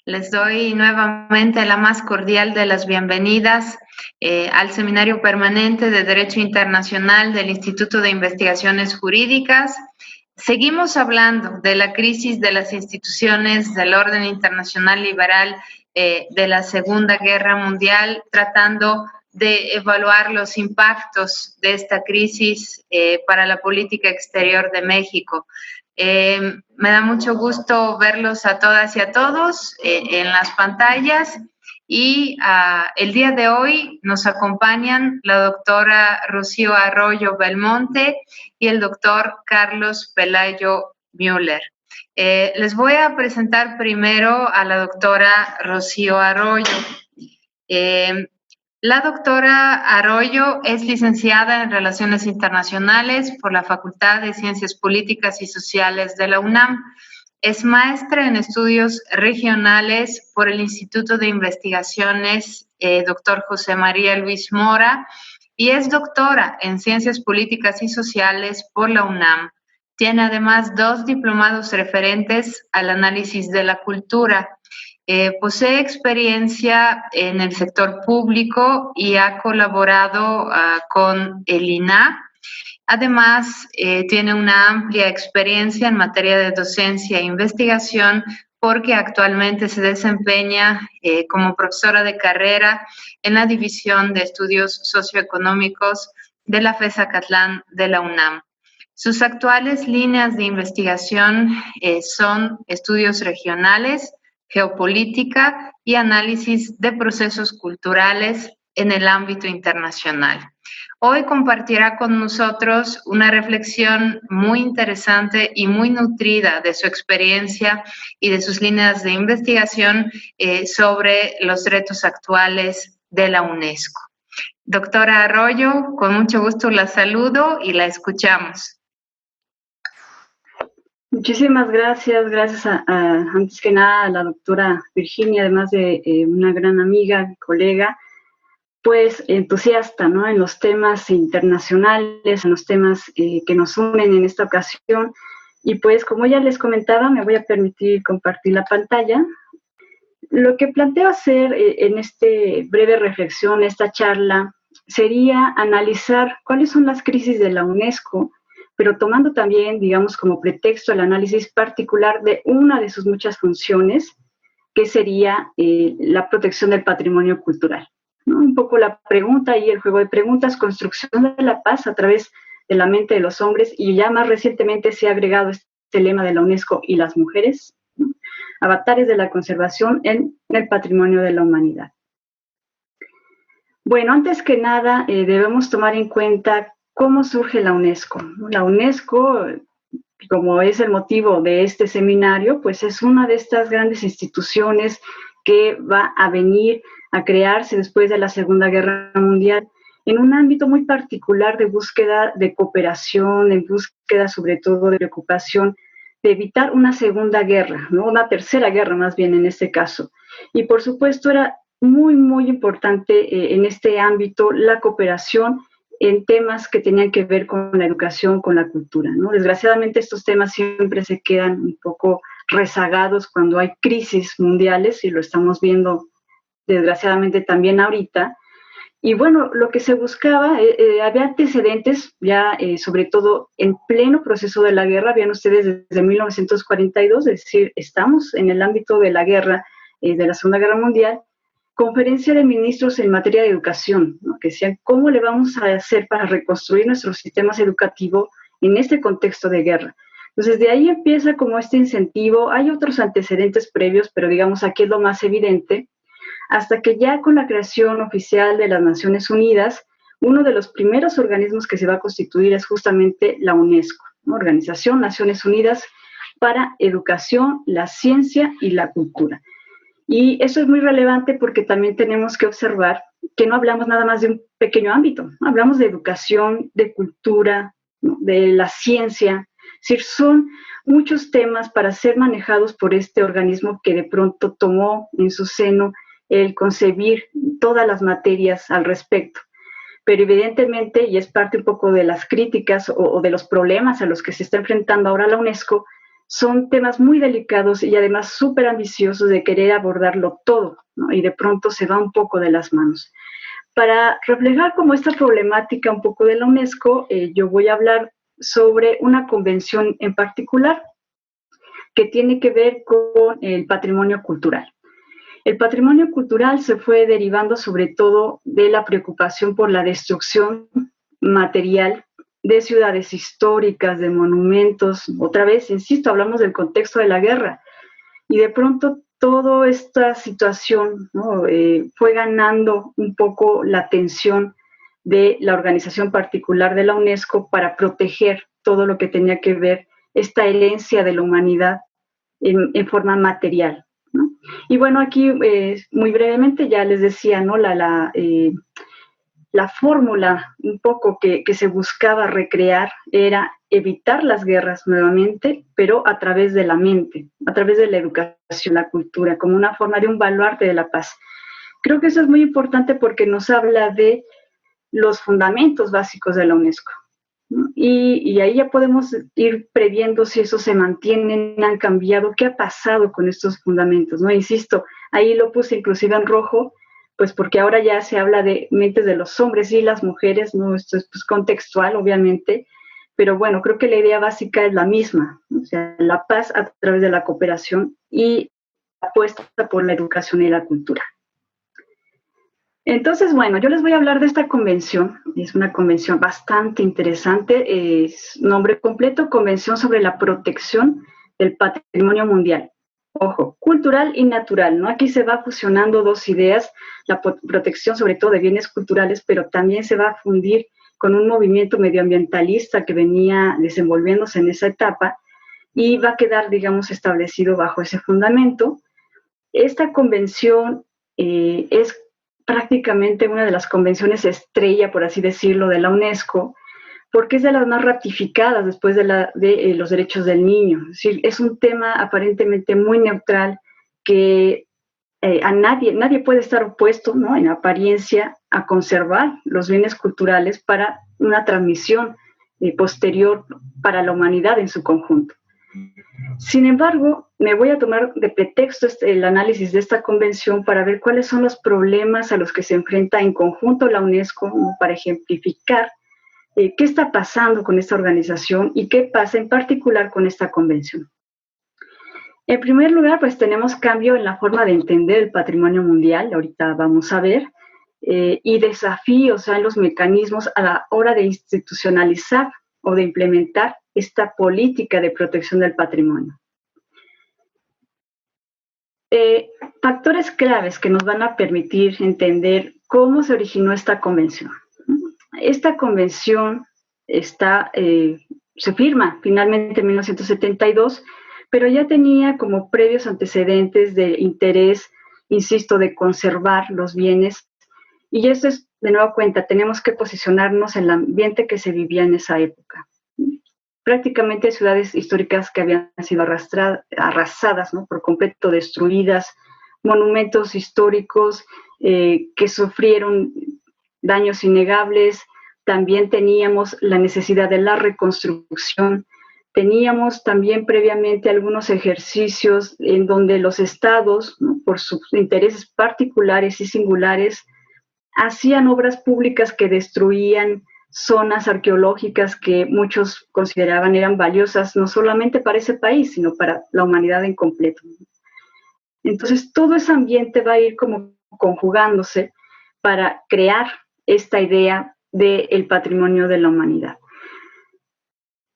Les doy nuevamente la más cordial de las bienvenidas al Seminario Permanente de Derecho Internacional del Instituto de Investigaciones Jurídicas. Seguimos hablando de la crisis de las instituciones del orden internacional liberal de la Segunda Guerra Mundial, tratando de evaluar los impactos de esta crisis para la política exterior de México. Me da mucho gusto verlos a todas y a todos en las pantallas y el día de hoy nos acompañan la doctora Rocío Arroyo Belmonte y el doctor Carlos Pelayo Müller. Les voy a presentar primero a la doctora Rocío Arroyo. La doctora Arroyo es licenciada en Relaciones Internacionales por la Facultad de Ciencias Políticas y Sociales de la UNAM. Es maestra en Estudios Regionales por el Instituto de Investigaciones Dr. José María Luis Mora y es doctora en Ciencias Políticas y Sociales por la UNAM. Tiene además 2 diplomados referentes al análisis de la cultura. Posee experiencia en el sector público y ha colaborado con el INAH. Además, tiene una amplia experiencia en materia de docencia e investigación porque actualmente se desempeña como profesora de carrera en la División de Estudios Socioeconómicos de la FES Acatlán de la UNAM. Sus actuales líneas de investigación son estudios regionales, geopolítica y análisis de procesos culturales en el ámbito internacional. Hoy compartirá con nosotros una reflexión muy interesante y muy nutrida de su experiencia y de sus líneas de investigación sobre los retos actuales de la UNESCO. Doctora Arroyo, con mucho gusto la saludo y la escuchamos. Muchísimas gracias, antes que nada a la doctora Virginia, además de una gran amiga, colega, pues entusiasta, ¿no?, en los temas internacionales, en los temas que nos unen en esta ocasión. Y pues, como ya les comentaba, me voy a permitir compartir la pantalla. Lo que planteo hacer en esta breve reflexión, esta charla, sería analizar cuáles son las crisis de la UNESCO, pero tomando también, digamos, como pretexto el análisis particular de una de sus muchas funciones, que sería la protección del patrimonio cultural, ¿no? Un poco la pregunta y el juego de preguntas, construcción de la paz a través de la mente de los hombres, y ya más recientemente se ha agregado este lema de la UNESCO y las mujeres, ¿no?, avatares de la conservación en el patrimonio de la humanidad. Bueno, antes que nada, debemos tomar en cuenta cómo surge la UNESCO. La UNESCO, como es el motivo de este seminario, pues es una de estas grandes instituciones que va a venir a crearse después de la Segunda Guerra Mundial en un ámbito muy particular de búsqueda de cooperación, en búsqueda sobre todo de preocupación de evitar una segunda guerra, ¿no?, una tercera guerra más bien en este caso. Y por supuesto era muy, muy importante en este ámbito la cooperación en temas que tenían que ver con la educación, con la cultura, ¿no? Desgraciadamente estos temas siempre se quedan un poco rezagados cuando hay crisis mundiales, y lo estamos viendo desgraciadamente también ahorita. Y bueno, lo que se buscaba, había antecedentes ya, sobre todo en pleno proceso de la guerra, vean ustedes desde 1942, es decir, estamos en el ámbito de la guerra, de la Segunda Guerra Mundial, conferencia de ministros en materia de educación, ¿no?, que decían cómo le vamos a hacer para reconstruir nuestro sistema educativo en este contexto de guerra. Entonces, de ahí empieza como este incentivo. Hay otros antecedentes previos, pero digamos aquí es lo más evidente, hasta que ya con la creación oficial de las Naciones Unidas, uno de los primeros organismos que se va a constituir es justamente la UNESCO, ¿no?, Organización Naciones Unidas para Educación, la Ciencia y la Cultura. Y eso es muy relevante porque también tenemos que observar que no hablamos nada más de un pequeño ámbito, ¿no? Hablamos de educación, de cultura, ¿no?, de la ciencia, decir, son muchos temas para ser manejados por este organismo que de pronto tomó en su seno el concebir todas las materias al respecto. Pero evidentemente, y es parte un poco de las críticas o de los problemas a los que se está enfrentando ahora la UNESCO, son temas muy delicados y además súper ambiciosos de querer abordarlo todo, ¿no? Y de pronto se va un poco de las manos. Para reflejar como esta problemática un poco de la UNESCO, yo voy a hablar sobre una convención en particular que tiene que ver con el patrimonio cultural. El patrimonio cultural se fue derivando sobre todo de la preocupación por la destrucción material de ciudades históricas, de monumentos. Otra vez, insisto, hablamos del contexto de la guerra. Y de pronto toda esta situación, ¿no? Fue ganando un poco la atención de la organización particular de la UNESCO para proteger todo lo que tenía que ver esta herencia de la humanidad en forma material, ¿no? Y bueno, aquí muy brevemente ya les decía, ¿no? La fórmula un poco que se buscaba recrear era evitar las guerras nuevamente, pero a través de la mente, a través de la educación, la cultura, como una forma de un baluarte de la paz. Creo que eso es muy importante porque nos habla de los fundamentos básicos de la UNESCO, ¿no? Y ahí ya podemos ir previendo si eso se mantienen, han cambiado, qué ha pasado con estos fundamentos, ¿no? Insisto, ahí lo puse inclusive en rojo, pues porque ahora ya se habla de mentes de los hombres y las mujeres, ¿no? Esto es pues contextual, obviamente, pero bueno, creo que la idea básica es la misma, ¿no? O sea, la paz a través de la cooperación y la apuesta por la educación y la cultura. Entonces, bueno, yo les voy a hablar de esta convención. Es una convención bastante interesante. Es nombre completo, Convención sobre la Protección del Patrimonio Mundial. Ojo, cultural y natural, ¿no? Aquí se va fusionando dos ideas, la protección sobre todo de bienes culturales, pero también se va a fundir con un movimiento medioambientalista que venía desenvolviéndose en esa etapa y va a quedar, digamos, establecido bajo ese fundamento. Esta convención es prácticamente una de las convenciones estrella, por así decirlo, de la UNESCO, porque es de las más ratificadas después de los derechos del niño. Es decir, es un tema aparentemente muy neutral que a nadie puede estar opuesto, ¿no? En apariencia a conservar los bienes culturales para una transmisión posterior para la humanidad en su conjunto. Sin embargo, me voy a tomar de pretexto el análisis de esta convención para ver cuáles son los problemas a los que se enfrenta en conjunto la UNESCO, ¿no? Para ejemplificar qué está pasando con esta organización y qué pasa en particular con esta convención. En primer lugar, pues tenemos cambio en la forma de entender el patrimonio mundial, ahorita vamos a ver, y desafíos en los mecanismos a la hora de institucionalizar o de implementar esta política de protección del patrimonio. Factores claves que nos van a permitir entender cómo se originó esta convención. Esta convención se firma finalmente en 1972, pero ya tenía como previos antecedentes de interés, insisto, de conservar los bienes. Y esto es, de nueva cuenta, tenemos que posicionarnos en el ambiente que se vivía en esa época. Prácticamente ciudades históricas que habían sido arrasadas, ¿no? Por completo, destruidas, monumentos históricos que sufrieron daños innegables. También teníamos la necesidad de la reconstrucción. Teníamos también previamente algunos ejercicios en donde los estados, ¿no? Por sus intereses particulares y singulares, hacían obras públicas que destruían zonas arqueológicas que muchos consideraban eran valiosas no solamente para ese país, sino para la humanidad en completo. Entonces, todo ese ambiente va a ir como conjugándose para crear esta idea del patrimonio de la humanidad.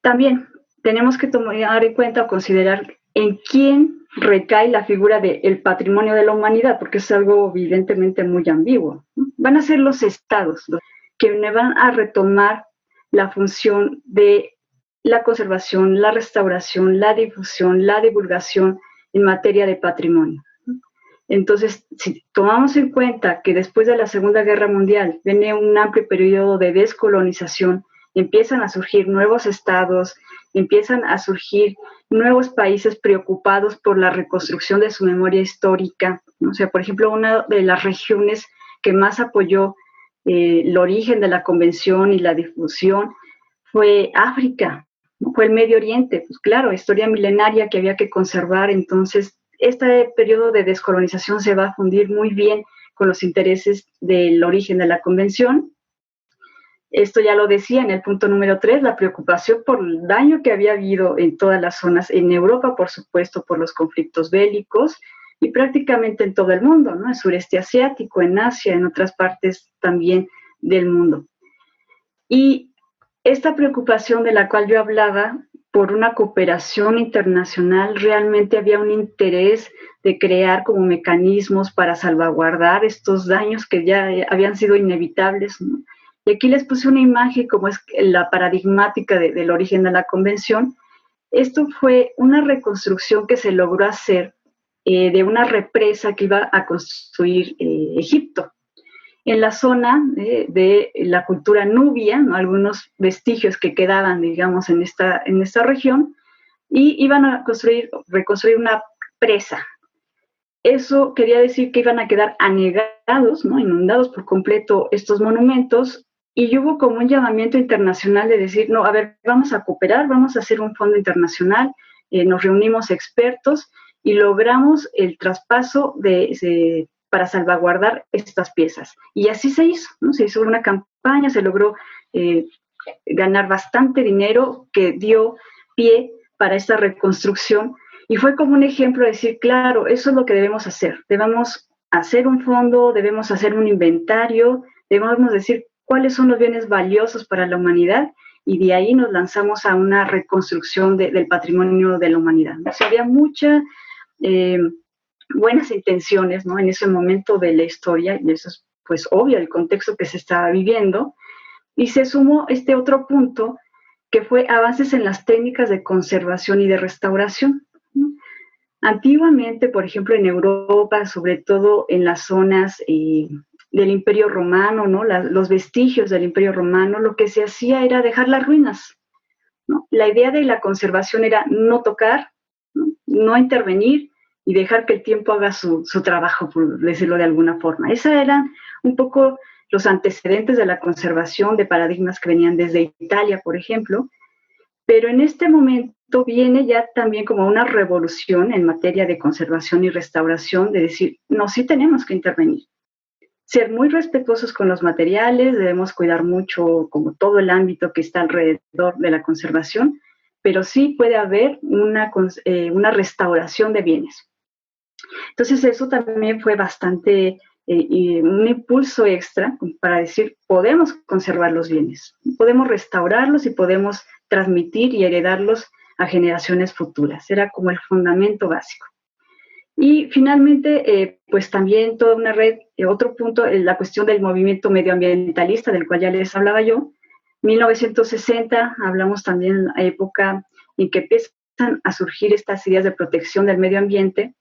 También tenemos que tomar en cuenta o considerar en quién recae la figura del patrimonio de la humanidad, porque es algo evidentemente muy ambiguo. Van a ser los estados los que van a retomar la función de la conservación, la restauración, la difusión, la divulgación en materia de patrimonio. Entonces, si tomamos en cuenta que después de la Segunda Guerra Mundial viene un amplio periodo de descolonización, empiezan a surgir nuevos estados, empiezan a surgir nuevos países preocupados por la reconstrucción de su memoria histórica. O sea, por ejemplo, una de las regiones que más apoyó el origen de la convención y la difusión fue África, ¿no? Fue el Medio Oriente, pues claro, historia milenaria que había que conservar. Entonces, este periodo de descolonización se va a fundir muy bien con los intereses del origen de la convención. Esto ya lo decía en el punto número 3, la preocupación por el daño que había habido en todas las zonas, en Europa, por supuesto, por los conflictos bélicos, y prácticamente en todo el mundo, ¿no? En sureste asiático, en Asia, en otras partes también del mundo. Y esta preocupación de la cual yo hablaba, por una cooperación internacional, realmente había un interés de crear como mecanismos para salvaguardar estos daños que ya habían sido inevitables, ¿no? Y aquí les puse una imagen como es la paradigmática del origen de la convención. Esto fue una reconstrucción que se logró hacer de una represa que iba a construir Egipto. En la zona de la cultura nubia, ¿no? Algunos vestigios que quedaban, digamos, en esta región, y iban a reconstruir una presa. Eso quería decir que iban a quedar anegados, ¿no? Inundados por completo estos monumentos, y hubo como un llamamiento internacional de decir, no, a ver, vamos a cooperar, vamos a hacer un fondo internacional, nos reunimos expertos y logramos el traspaso para salvaguardar estas piezas. Y así se hizo, ¿no? Se hizo una campaña, se logró ganar bastante dinero que dio pie para esta reconstrucción, y fue como un ejemplo de decir, claro, eso es lo que debemos hacer. Debemos hacer un fondo, debemos hacer un inventario, debemos decir cuáles son los bienes valiosos para la humanidad, y de ahí nos lanzamos a una reconstrucción del patrimonio de la humanidad. O sea, había muchas buenas intenciones, ¿no? En ese momento de la historia, y eso es pues obvio el contexto que se estaba viviendo, y se sumó este otro punto que fue avances en las técnicas de conservación y de restauración, ¿no? Antiguamente, por ejemplo, en Europa, sobre todo en las zonas del Imperio Romano, ¿no? Los vestigios del Imperio Romano, lo que se hacía era dejar las ruinas, ¿no? La idea de la conservación era no tocar, no intervenir y dejar que el tiempo haga su trabajo, por decirlo de alguna forma. Esos eran un poco los antecedentes de la conservación, de paradigmas que venían desde Italia, por ejemplo, pero en este momento viene ya también como una revolución en materia de conservación y restauración, de decir, no, sí tenemos que intervenir. Ser muy respetuosos con los materiales, debemos cuidar mucho como todo el ámbito que está alrededor de la conservación, pero sí puede haber una restauración de bienes. Entonces eso también fue bastante un impulso extra para decir, podemos conservar los bienes, podemos restaurarlos y podemos transmitir y heredarlos a generaciones futuras. Era como el fundamento básico. Y finalmente, pues también toda una red, otro punto, la cuestión del movimiento medioambientalista, del cual ya les hablaba yo. 1960, hablamos también de la época en que empiezan a surgir estas ideas de protección del medio ambiente.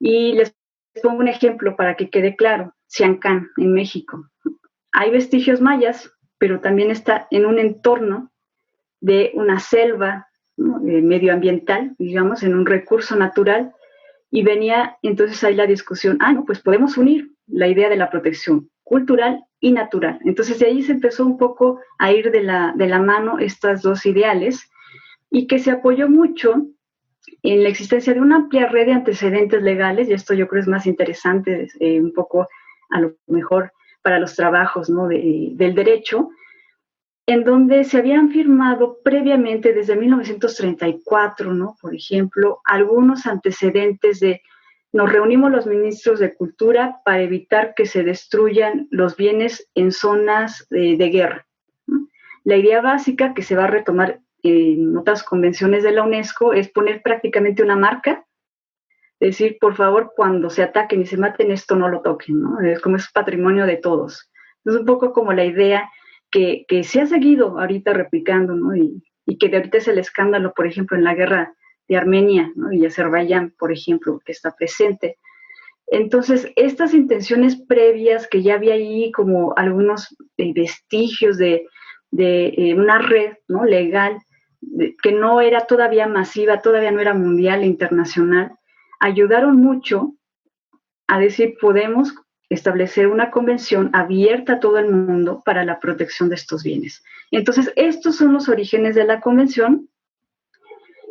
Y les pongo un ejemplo para que quede claro. Siancán, en México. Hay vestigios mayas, pero también está en un entorno de una selva, ¿no? Medioambiental, digamos, en un recurso natural, y venía entonces ahí la discusión, no, pues podemos unir la idea de la protección cultural y natural. Entonces de ahí se empezó un poco a ir de la mano estas dos ideales, y que se apoyó mucho en la existencia de una amplia red de antecedentes legales, y esto yo creo es más interesante, un poco a lo mejor para los trabajos, ¿no? del derecho, en donde se habían firmado previamente desde 1934, ¿no? Por ejemplo, algunos antecedentes de nos reunimos los ministros de Cultura para evitar que se destruyan los bienes en zonas de guerra, ¿no? La idea básica que se va a retomar en otras convenciones de la UNESCO es poner prácticamente una marca, es decir, por favor, cuando se ataquen y se maten, esto no lo toquen, ¿no? Es como es patrimonio de todos. Es un poco como la idea que se ha seguido ahorita replicando, ¿no? Y que de ahorita es el escándalo, por ejemplo, en la guerra de Armenia, ¿no? Y Azerbaiyán, por ejemplo, que está presente. Entonces, estas intenciones previas que ya había ahí como algunos vestigios de una red, ¿no? Legal que no era todavía masiva, todavía no era mundial e internacional, ayudaron mucho a decir, podemos establecer una convención abierta a todo el mundo para la protección de estos bienes. Entonces, estos son los orígenes de la convención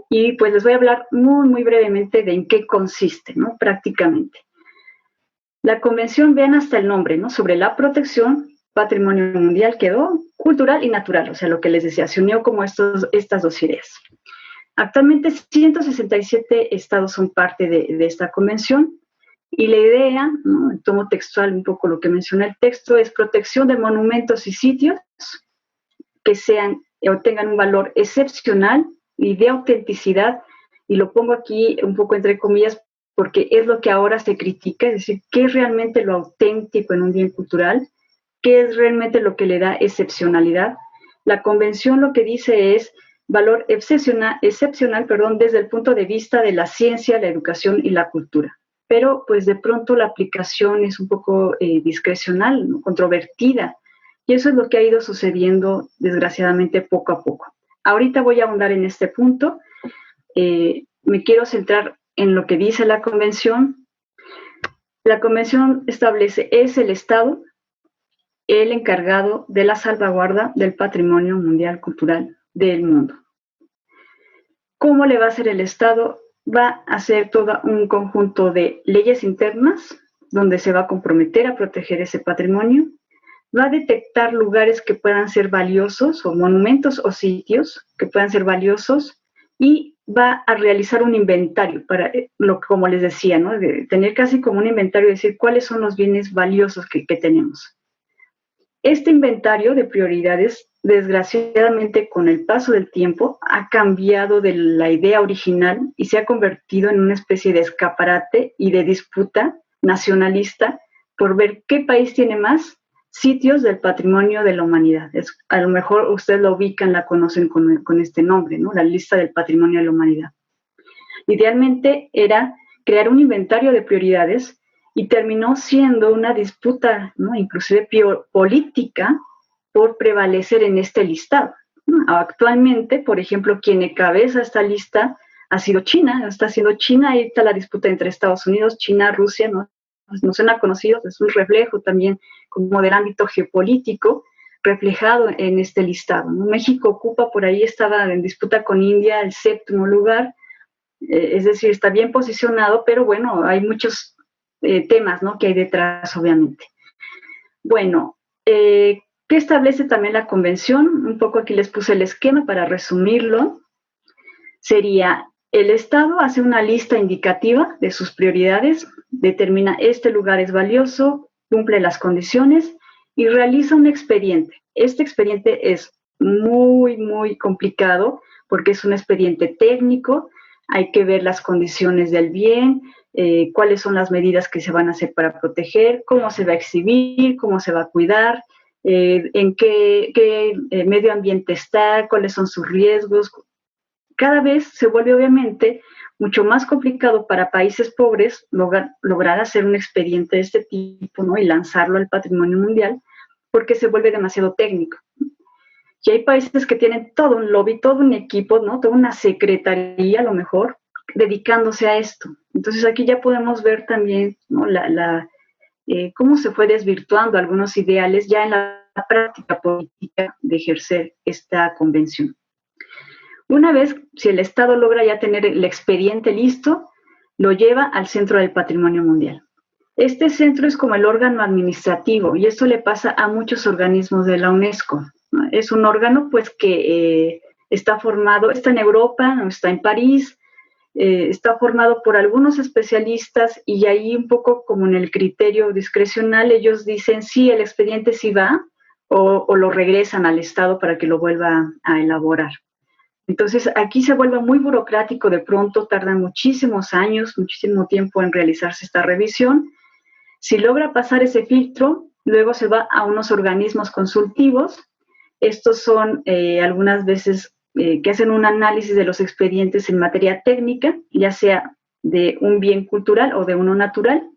y pues les voy a hablar muy, muy brevemente de en qué consiste, ¿no? Prácticamente. La convención, vean hasta el nombre, ¿no? Sobre la protección, patrimonio mundial quedó cultural y natural, o sea, lo que les decía, se unió como estas dos ideas. Actualmente 167 estados son parte de esta convención y la idea, ¿no? Tomo textual un poco lo que menciona el texto, es protección de monumentos y sitios que sean o tengan un valor excepcional y de autenticidad, y lo pongo aquí un poco entre comillas porque es lo que ahora se critica, es decir, ¿qué es realmente lo auténtico en un bien cultural? ¿Qué es realmente lo que le da excepcionalidad? La convención lo que dice es valor excepcional, desde el punto de vista de la ciencia, la educación y la cultura. Pero pues de pronto la aplicación es un poco discrecional, ¿no? Controvertida, y eso es lo que ha ido sucediendo desgraciadamente poco a poco. Ahorita voy a ahondar en este punto, me quiero centrar en lo que dice la convención. La convención establece, es el Estado el encargado de la salvaguarda del patrimonio mundial cultural del mundo. ¿Cómo le va a hacer el Estado? Va a hacer todo un conjunto de leyes internas donde se va a comprometer a proteger ese patrimonio, va a detectar lugares que puedan ser valiosos o monumentos o sitios que puedan ser valiosos y va a realizar un inventario para, como les decía, ¿no? De tener casi como un inventario, decir cuáles son los bienes valiosos que tenemos. Este inventario de prioridades, desgraciadamente, con el paso del tiempo, ha cambiado de la idea original y se ha convertido en una especie de escaparate y de disputa nacionalista por ver qué país tiene más sitios del patrimonio de la humanidad. A lo mejor ustedes la ubican, la conocen con este nombre, ¿no? La lista del patrimonio de la humanidad. Idealmente era crear un inventario de prioridades y terminó siendo una disputa, ¿no? Inclusive política, por prevalecer en este listado, ¿no? Actualmente, por ejemplo, quien encabeza esta lista ha sido China, está siendo China, ahí está la disputa entre Estados Unidos, China, Rusia, ¿no? Nos suena conocidos, es un reflejo también como del ámbito geopolítico reflejado en este listado, ¿no? México ocupa, por ahí estaba en disputa con India, el 7º lugar, es decir, está bien posicionado, pero bueno, hay muchos temas, ¿no? Que hay detrás, obviamente. Bueno, ¿qué establece también la convención? Un poco aquí les puse el esquema para resumirlo. Sería, el Estado hace una lista indicativa de sus prioridades, determina este lugar es valioso, cumple las condiciones y realiza un expediente. Este expediente es muy, muy complicado porque es un expediente técnico, hay que ver las condiciones del bien, cuáles son las medidas que se van a hacer para proteger, cómo se va a exhibir, cómo se va a cuidar, en qué medio ambiente está, cuáles son sus riesgos. Cada vez se vuelve obviamente mucho más complicado para países pobres lograr hacer un expediente de este tipo, ¿no? Y lanzarlo al patrimonio mundial, porque se vuelve demasiado técnico. Y hay países que tienen todo un lobby, todo un equipo, ¿no? Toda una secretaría, a lo mejor, dedicándose a esto. Entonces aquí ya podemos ver también, ¿no? Cómo se fue desvirtuando algunos ideales ya en la práctica política de ejercer esta convención. Una vez, si el Estado logra ya tener el expediente listo, lo lleva al Centro del Patrimonio Mundial. Este centro es como el órgano administrativo y esto le pasa a muchos organismos de la UNESCO, ¿no? Es un órgano pues que está formado, está en Europa, está en París, está formado por algunos especialistas y ahí un poco como en el criterio discrecional ellos dicen sí, el expediente sí va o lo regresan al Estado para que lo vuelva a elaborar. Entonces aquí se vuelve muy burocrático, de pronto tarda muchísimos años, muchísimo tiempo en realizarse esta revisión. Si logra pasar ese filtro, luego se va a unos organismos consultivos. Estos son algunas veces que hacen un análisis de los expedientes en materia técnica, ya sea de un bien cultural o de uno natural.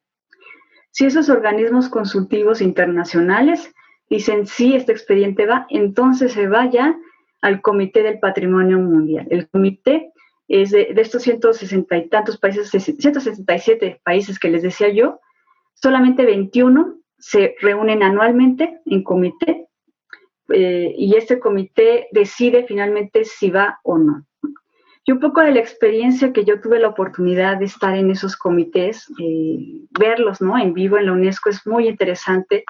Si esos organismos consultivos internacionales dicen sí, este expediente va, entonces se va ya al Comité del Patrimonio Mundial. El comité es de estos 160 y tantos países, 167 países que les decía yo, solamente 21 se reúnen anualmente en comité, y este comité decide finalmente si va o no. Y un poco de la experiencia que yo tuve la oportunidad de estar en esos comités, verlos, ¿no?, en vivo en la UNESCO es muy interesante,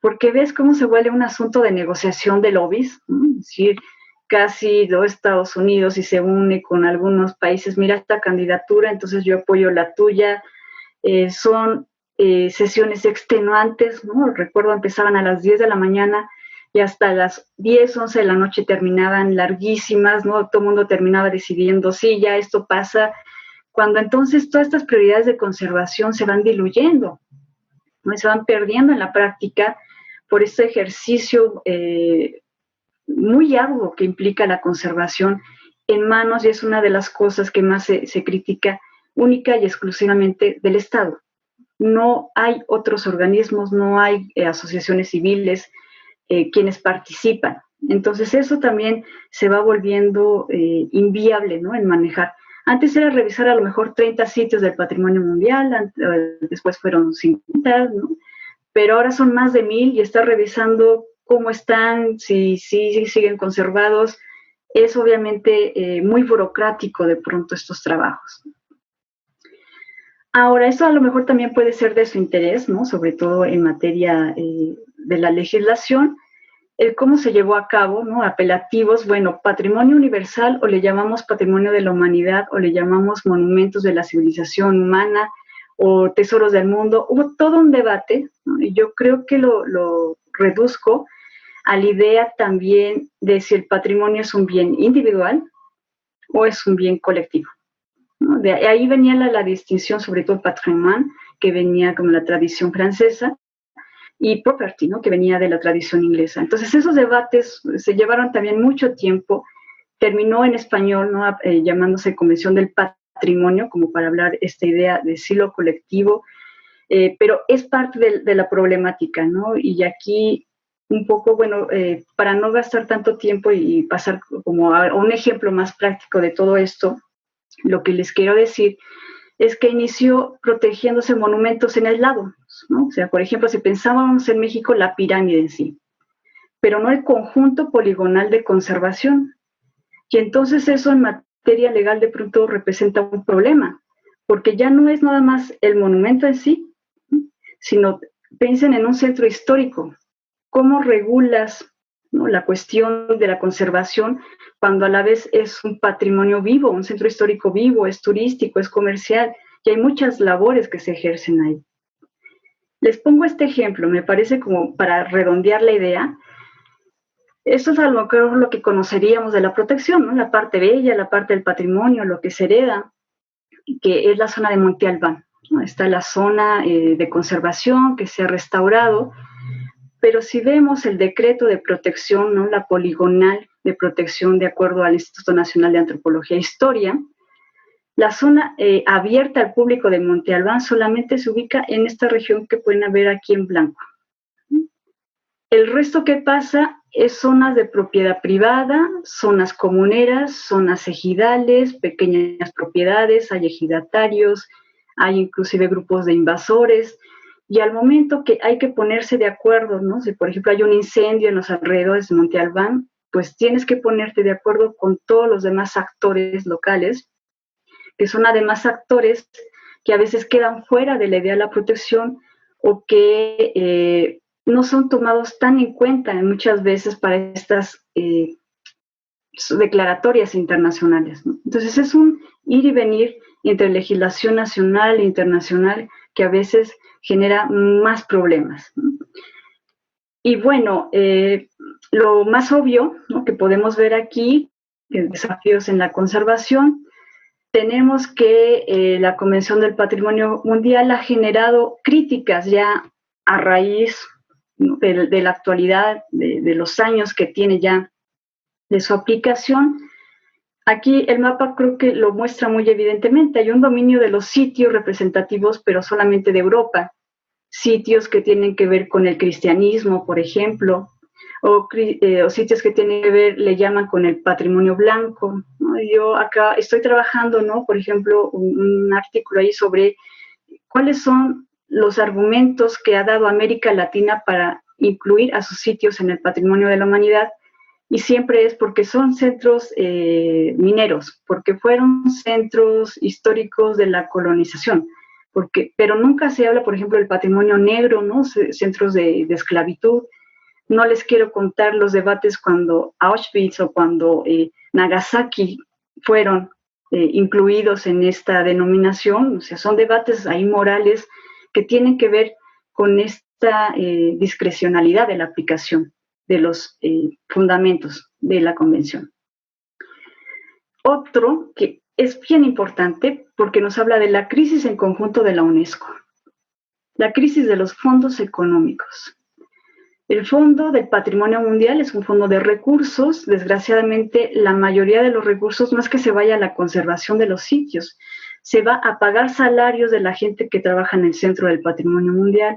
porque ves cómo se vuelve un asunto de negociación de lobbies, ¿no? Es decir, casi los Estados Unidos y se une con algunos países, mira esta candidatura, entonces yo apoyo la tuya. Son sesiones extenuantes, ¿no? Recuerdo empezaban a las 10 de la mañana y hasta las 10, 11 de la noche terminaban larguísimas, ¿no? Todo el mundo terminaba decidiendo, sí, ya esto pasa, cuando entonces todas estas prioridades de conservación se van diluyendo, ¿no? Se van perdiendo en la práctica por este ejercicio muy arduo que implica la conservación en manos, y es una de las cosas que más se critica, única y exclusivamente del Estado. No hay otros organismos, no hay asociaciones civiles quienes participan. Entonces eso también se va volviendo inviable, ¿no?, en manejar. Antes era revisar a lo mejor 30 sitios del patrimonio mundial, después fueron 50, ¿no?, pero ahora son más de 1000 y estar revisando cómo están, si siguen conservados. Es obviamente muy burocrático de pronto estos trabajos. Ahora, esto a lo mejor también puede ser de su interés, ¿no?, sobre todo en materia de la legislación, cómo se llevó a cabo, ¿no?, apelativos, bueno, patrimonio universal, o le llamamos patrimonio de la humanidad, o le llamamos monumentos de la civilización humana, o tesoros del mundo. Hubo todo un debate, ¿no?, y yo creo que lo reduzco a la idea también de si el patrimonio es un bien individual o es un bien colectivo, ¿no? De ahí venía la distinción, sobre todo patrimoine, que venía como la tradición francesa, y property, ¿no?, que venía de la tradición inglesa. Entonces esos debates se llevaron también mucho tiempo, terminó en español, ¿no?, llamándose Convención del Patrimonio, como para hablar esta idea de sí lo colectivo, pero es parte de la problemática, ¿no? Y aquí un poco, bueno, para no gastar tanto tiempo y pasar como a un ejemplo más práctico de todo esto, lo que les quiero decir es que inició protegiéndose monumentos en aislados, ¿no? O sea, por ejemplo, si pensábamos en México, la pirámide en sí, pero no el conjunto poligonal de conservación. Y entonces eso en materia legal de pronto representa un problema, porque ya no es nada más el monumento en sí, sino piensen en un centro histórico. ¿Cómo regulas, ¿no?, la cuestión de la conservación cuando a la vez es un patrimonio vivo, un centro histórico vivo, es turístico, es comercial, y hay muchas labores que se ejercen ahí? Les pongo este ejemplo, me parece como para redondear la idea. Esto es a lo mejor lo que conoceríamos de la protección, ¿no?, la parte bella, la parte del patrimonio, lo que se hereda, que es la zona de Monte Albán, ¿no? Está la zona de conservación que se ha restaurado, pero si vemos el decreto de protección, ¿no?, la poligonal de protección de acuerdo al Instituto Nacional de Antropología e Historia, la zona abierta al público de Monte Albán solamente se ubica en esta región que pueden ver aquí en blanco. El resto que pasa es zonas de propiedad privada, zonas comuneras, zonas ejidales, pequeñas propiedades, hay ejidatarios, hay inclusive grupos de invasores, y al momento que hay que ponerse de acuerdo, ¿no?, si por ejemplo hay un incendio en los alrededores de Monte Albán, pues tienes que ponerte de acuerdo con todos los demás actores locales, que son además actores que a veces quedan fuera de la idea de la protección, o que no son tomados tan en cuenta muchas veces para estas declaratorias internacionales, ¿no? Entonces es un ir y venir entre legislación nacional e internacional que a veces genera más problemas, ¿no? Y bueno, lo más obvio, ¿no?, que podemos ver aquí, desafíos en la conservación, tenemos que la Convención del Patrimonio Mundial ha generado críticas ya a raíz, ¿no?, de la actualidad, de los años que tiene ya de su aplicación. Aquí el mapa creo que lo muestra muy evidentemente. Hay un dominio de los sitios representativos, pero solamente de Europa. Sitios que tienen que ver con el cristianismo, por ejemplo, o sitios que tienen que ver, le llaman con el patrimonio blanco, ¿no? Yo acá estoy trabajando, ¿no? Por ejemplo, un artículo ahí sobre cuáles son los argumentos que ha dado América Latina para incluir a sus sitios en el patrimonio de la humanidad, y siempre es porque son centros mineros, porque fueron centros históricos de la colonización, pero nunca se habla, por ejemplo, del patrimonio negro, ¿no? Centros de esclavitud. No les quiero contar los debates cuando Auschwitz o cuando Nagasaki fueron incluidos en esta denominación. O sea, son debates ahí morales que tienen que ver con esta discrecionalidad de la aplicación de los fundamentos de la Convención. Otro que es bien importante porque nos habla de la crisis en conjunto de la UNESCO, la crisis de los fondos económicos. El Fondo del Patrimonio Mundial es un fondo de recursos. Desgraciadamente, la mayoría de los recursos no es que se vaya a la conservación de los sitios, se va a pagar salarios de la gente que trabaja en el Centro del Patrimonio Mundial.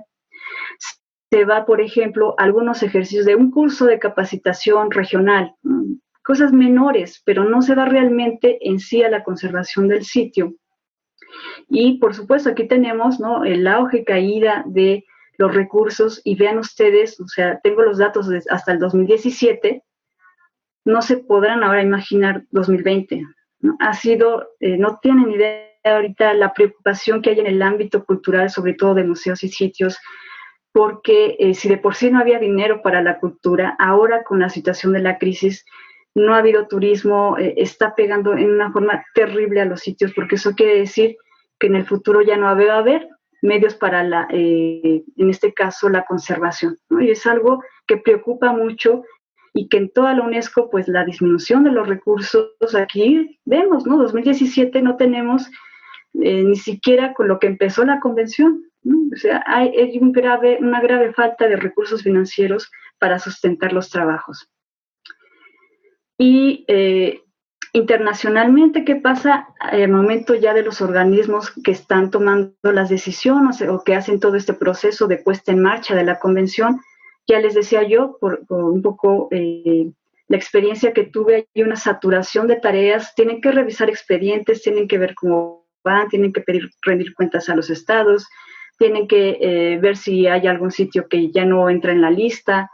Se va, por ejemplo, a algunos ejercicios de un curso de capacitación regional, cosas menores, pero no se va realmente en sí a la conservación del sitio. Y, por supuesto, aquí tenemos, ¿no?, el auge y caída de los recursos, y vean ustedes, o sea, tengo los datos hasta el 2017, no se podrán ahora imaginar 2020, ¿no? Ha sido, no tienen idea ahorita la preocupación que hay en el ámbito cultural, sobre todo de museos y sitios, porque si de por sí no había dinero para la cultura, ahora con la situación de la crisis, no ha habido turismo, está pegando en una forma terrible a los sitios, porque eso quiere decir que en el futuro ya no va a haber medios para, en este caso, la conservación, ¿no? Y es algo que preocupa mucho, y que en toda la UNESCO, pues la disminución de los recursos, aquí vemos, ¿no? 2017 no tenemos ni siquiera con lo que empezó la convención, ¿no? O sea, hay una grave falta de recursos financieros para sustentar los trabajos. Y internacionalmente, ¿qué pasa al momento ya de los organismos que están tomando las decisiones o que hacen todo este proceso de puesta en marcha de la convención? Ya les decía yo, por un poco la experiencia que tuve, hay una saturación de tareas, tienen que revisar expedientes, tienen que ver cómo van, tienen que rendir cuentas a los estados, tienen que ver si hay algún sitio que ya no entra en la lista.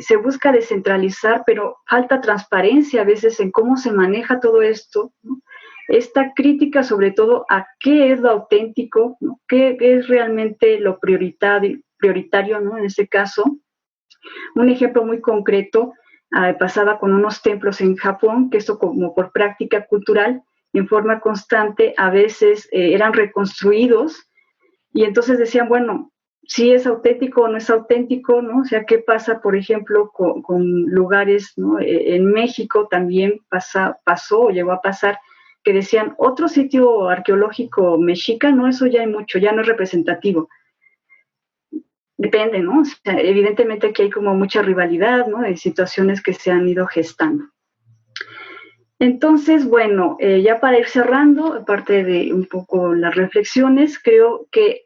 Se busca descentralizar, pero falta transparencia a veces en cómo se maneja todo esto, ¿no? Esta crítica sobre todo a qué es lo auténtico, ¿no? Qué es realmente lo prioritario, ¿no? En este caso, un ejemplo muy concreto, pasaba con unos templos en Japón, que esto como por práctica cultural, en forma constante, a veces eran reconstruidos, y entonces decían, bueno, si es auténtico o no es auténtico, ¿no? O sea, ¿qué pasa, por ejemplo, con lugares, ¿no? En México también pasó o llegó a pasar que decían, otro sitio arqueológico mexica, no, eso ya hay mucho, ya no es representativo. Depende, ¿no? O sea, evidentemente aquí hay como mucha rivalidad, ¿no? De situaciones que se han ido gestando. Entonces, bueno, ya para ir cerrando, aparte de un poco las reflexiones, creo que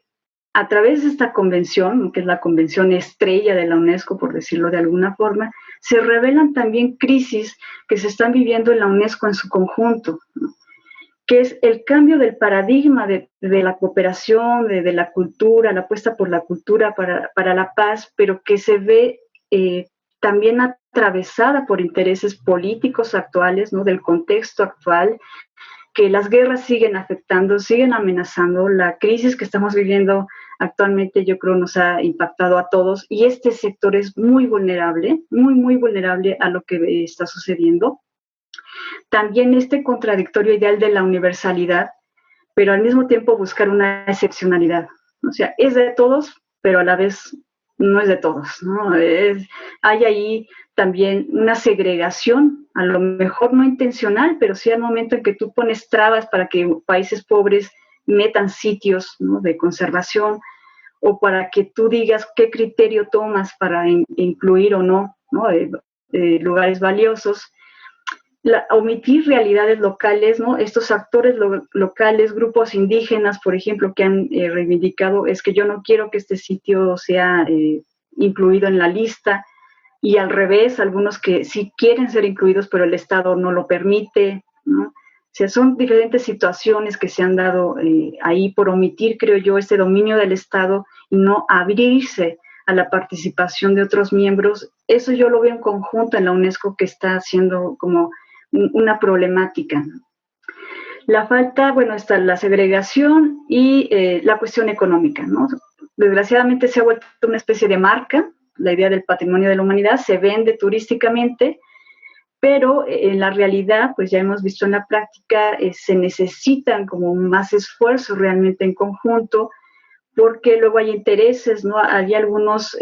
a través de esta convención, que es la convención estrella de la UNESCO, por decirlo de alguna forma, se revelan también crisis que se están viviendo en la UNESCO en su conjunto, ¿no? Que es el cambio del paradigma de la cooperación, de la cultura, la apuesta por la cultura para la paz, pero que se ve también atravesada por intereses políticos actuales, ¿no? Del contexto actual, que las guerras siguen afectando, siguen amenazando. La crisis que estamos viviendo actualmente, yo creo, nos ha impactado a todos, y este sector es muy vulnerable, muy vulnerable a lo que está sucediendo. También este contradictorio ideal de la universalidad, pero al mismo tiempo buscar una excepcionalidad. O sea, es de todos, pero a la vez no es de todos, ¿no? Hay ahí también una segregación, a lo mejor no intencional, pero sí al momento en que tú pones trabas para que países pobres metan sitios, ¿no? De conservación, o para que tú digas qué criterio tomas para incluir o no, ¿no? Lugares valiosos. Omitir realidades locales, ¿no? Estos actores locales, grupos indígenas, por ejemplo, que han reivindicado, es que yo no quiero que este sitio sea incluido en la lista. y al revés, algunos que sí quieren ser incluidos, pero el Estado no lo permite, ¿no? O sea, son diferentes situaciones que se han dado ahí por omitir, creo yo, este dominio del Estado y no abrirse a la participación de otros miembros. Eso yo lo veo en conjunto en la UNESCO, que está siendo como una problemática. La falta, bueno, está la segregación y la cuestión económica, ¿no? Desgraciadamente se ha vuelto una especie de marca, la idea del patrimonio de la humanidad, se vende turísticamente, pero en la realidad, pues ya hemos visto en la práctica, se necesitan como más esfuerzos realmente en conjunto, porque luego hay intereses, ¿no? Hay algunos,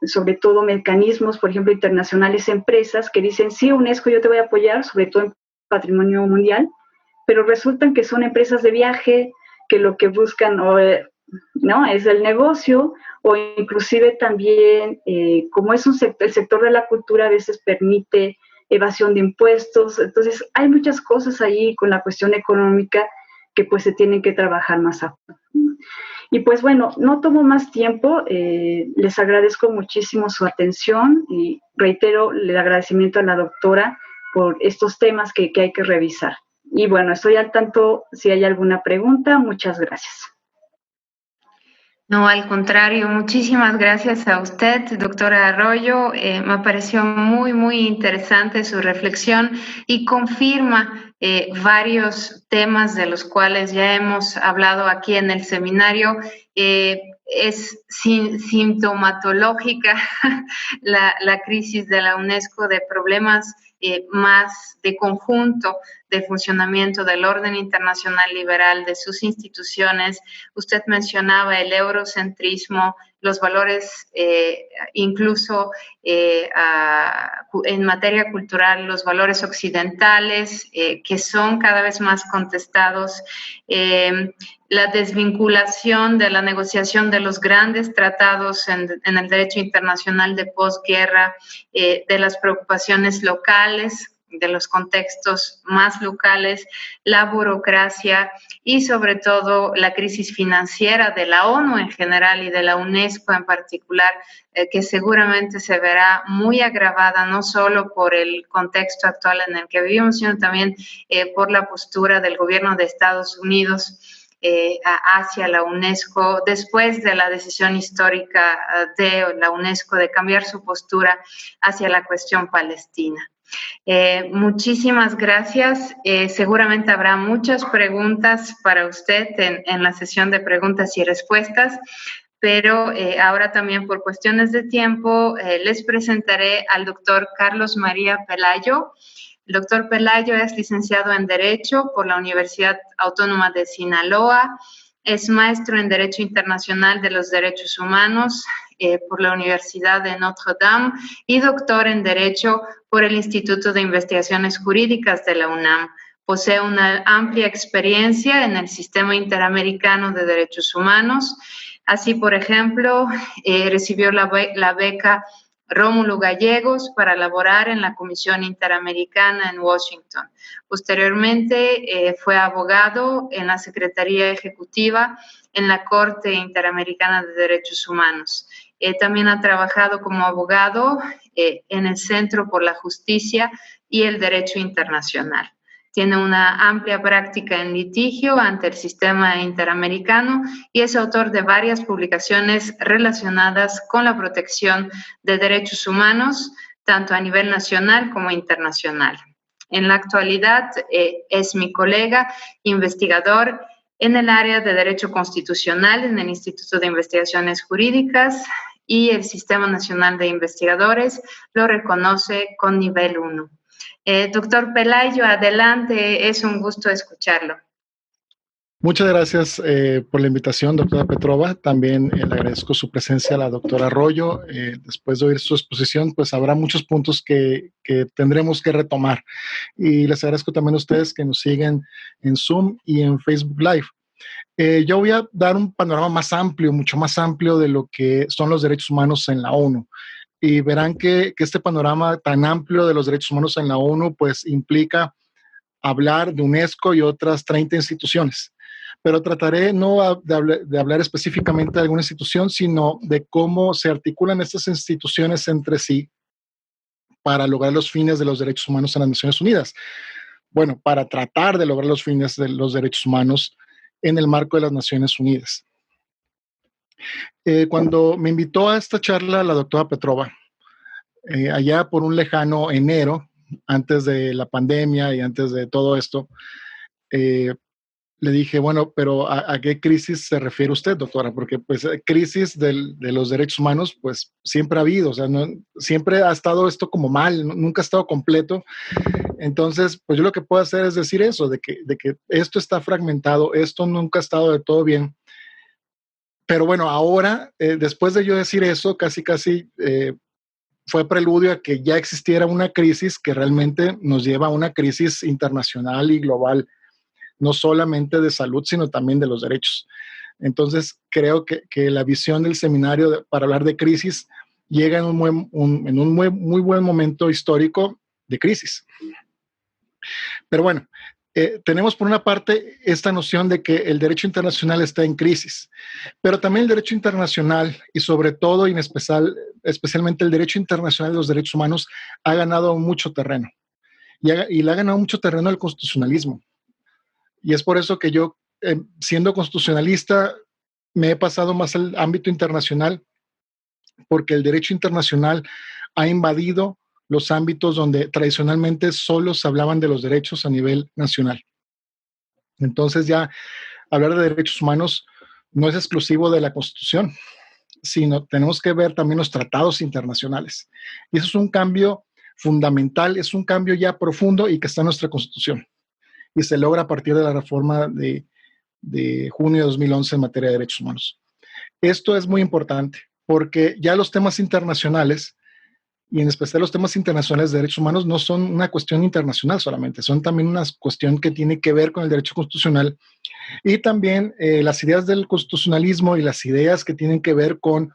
sobre todo mecanismos, por ejemplo, internacionales, empresas que dicen, sí, UNESCO yo te voy a apoyar, sobre todo en patrimonio mundial, pero resultan que son empresas de viaje, que lo que buscan no es el negocio, o inclusive también, como es el sector de la cultura, a veces permite evasión de impuestos. Entonces, hay muchas cosas ahí con la cuestión económica que pues se tienen que trabajar más a fondo. Y pues bueno, no tomo más tiempo, les agradezco muchísimo su atención y reitero el agradecimiento a la doctora por estos temas que hay que revisar. Y bueno, estoy al tanto si hay alguna pregunta. Muchas gracias. No, al contrario, muchísimas gracias a usted, doctora Arroyo. Me pareció muy, muy interesante su reflexión y confirma varios temas de los cuales ya hemos hablado aquí en el seminario. Es sintomatológica la crisis de la UNESCO de problemas más de conjunto de funcionamiento del orden internacional liberal, de sus instituciones. Usted mencionaba el eurocentrismo, los valores, incluso en materia cultural, los valores occidentales, que son cada vez más contestados, la desvinculación de la negociación de los grandes tratados en el derecho internacional de posguerra, de las preocupaciones locales, de los contextos más locales, la burocracia y sobre todo la crisis financiera de la ONU en general y de la UNESCO en particular, que seguramente se verá muy agravada no solo por el contexto actual en el que vivimos, sino también por la postura del gobierno de Estados Unidos hacia la UNESCO, después de la decisión histórica de la UNESCO de cambiar su postura hacia la cuestión palestina. Muchísimas gracias. Seguramente habrá muchas preguntas para usted en la sesión de preguntas y respuestas, pero ahora también por cuestiones de tiempo les presentaré al doctor Carlos María Pelayo. El doctor Pelayo es licenciado en Derecho por la Universidad Autónoma de Sinaloa, es maestro en Derecho Internacional de los Derechos Humanos por la Universidad de Notre Dame y doctor en Derecho por el Instituto de Investigaciones Jurídicas de la UNAM. Posee una amplia experiencia en el sistema interamericano de derechos humanos. Así, por ejemplo, recibió la beca Rómulo Gallegos para laborar en la Comisión Interamericana en Washington. Posteriormente fue abogado en la Secretaría Ejecutiva en la Corte Interamericana de Derechos Humanos. También ha trabajado como abogado en el Centro por la Justicia y el Derecho Internacional. Tiene una amplia práctica en litigio ante el sistema interamericano y es autor de varias publicaciones relacionadas con la protección de derechos humanos, tanto a nivel nacional como internacional. En la actualidad es mi colega investigador en el área de Derecho Constitucional en el Instituto de Investigaciones Jurídicas y el Sistema Nacional de Investigadores lo reconoce con nivel 1. Doctor Pelayo, adelante, es un gusto escucharlo. Muchas gracias por la invitación, doctora Petrova. También le agradezco su presencia a la doctora Arroyo. Después de oír su exposición, pues habrá muchos puntos que tendremos que retomar. Y les agradezco también a ustedes que nos siguen en Zoom y en Facebook Live. Yo voy a dar un panorama más amplio, mucho más amplio de lo que son los derechos humanos en la ONU. Y verán que este panorama tan amplio de los derechos humanos en la ONU, pues implica hablar de UNESCO y otras 30 instituciones. Pero trataré no de hablar específicamente de alguna institución, sino de cómo se articulan estas instituciones entre sí para lograr los fines de los derechos humanos en las Naciones Unidas? Bueno, para tratar de lograr los fines de los derechos humanos en el marco de las Naciones Unidas. Cuando me invitó a esta charla la doctora Petrova, allá por un lejano enero, antes de la pandemia y antes de todo esto, le dije, bueno, pero ¿a qué crisis se refiere usted, doctora? Porque pues crisis de los derechos humanos, pues siempre ha habido, o sea, no, siempre ha estado esto como mal, nunca ha estado completo. Entonces, pues yo lo que puedo hacer es decir eso, de que esto está fragmentado, esto nunca ha estado de todo bien. Pero bueno, ahora, después de yo decir eso, casi fue preludio a que ya existiera una crisis que realmente nos lleva a una crisis internacional y global, no solamente de salud, sino también de los derechos. Entonces, creo que la visión del seminario para hablar de crisis llega en un muy buen momento histórico de crisis. Pero bueno, tenemos por una parte esta noción de que el derecho internacional está en crisis, pero también el derecho internacional y sobre todo y en especialmente el derecho internacional de los derechos humanos ha ganado mucho terreno y le ha ganado mucho terreno al constitucionalismo. Y es por eso que yo, siendo constitucionalista, me he pasado más al ámbito internacional, porque el derecho internacional ha invadido los ámbitos donde tradicionalmente solo se hablaban de los derechos a nivel nacional. Entonces ya hablar de derechos humanos no es exclusivo de la Constitución, sino tenemos que ver también los tratados internacionales. Y eso es un cambio fundamental, es un cambio ya profundo y que está en nuestra Constitución. Y se logra a partir de la reforma de junio de 2011 en materia de derechos humanos. Esto es muy importante porque ya los temas internacionales, y en especial los temas internacionales de derechos humanos, no son una cuestión internacional solamente, son también una cuestión que tiene que ver con el derecho constitucional y también las ideas del constitucionalismo y las ideas que tienen que ver con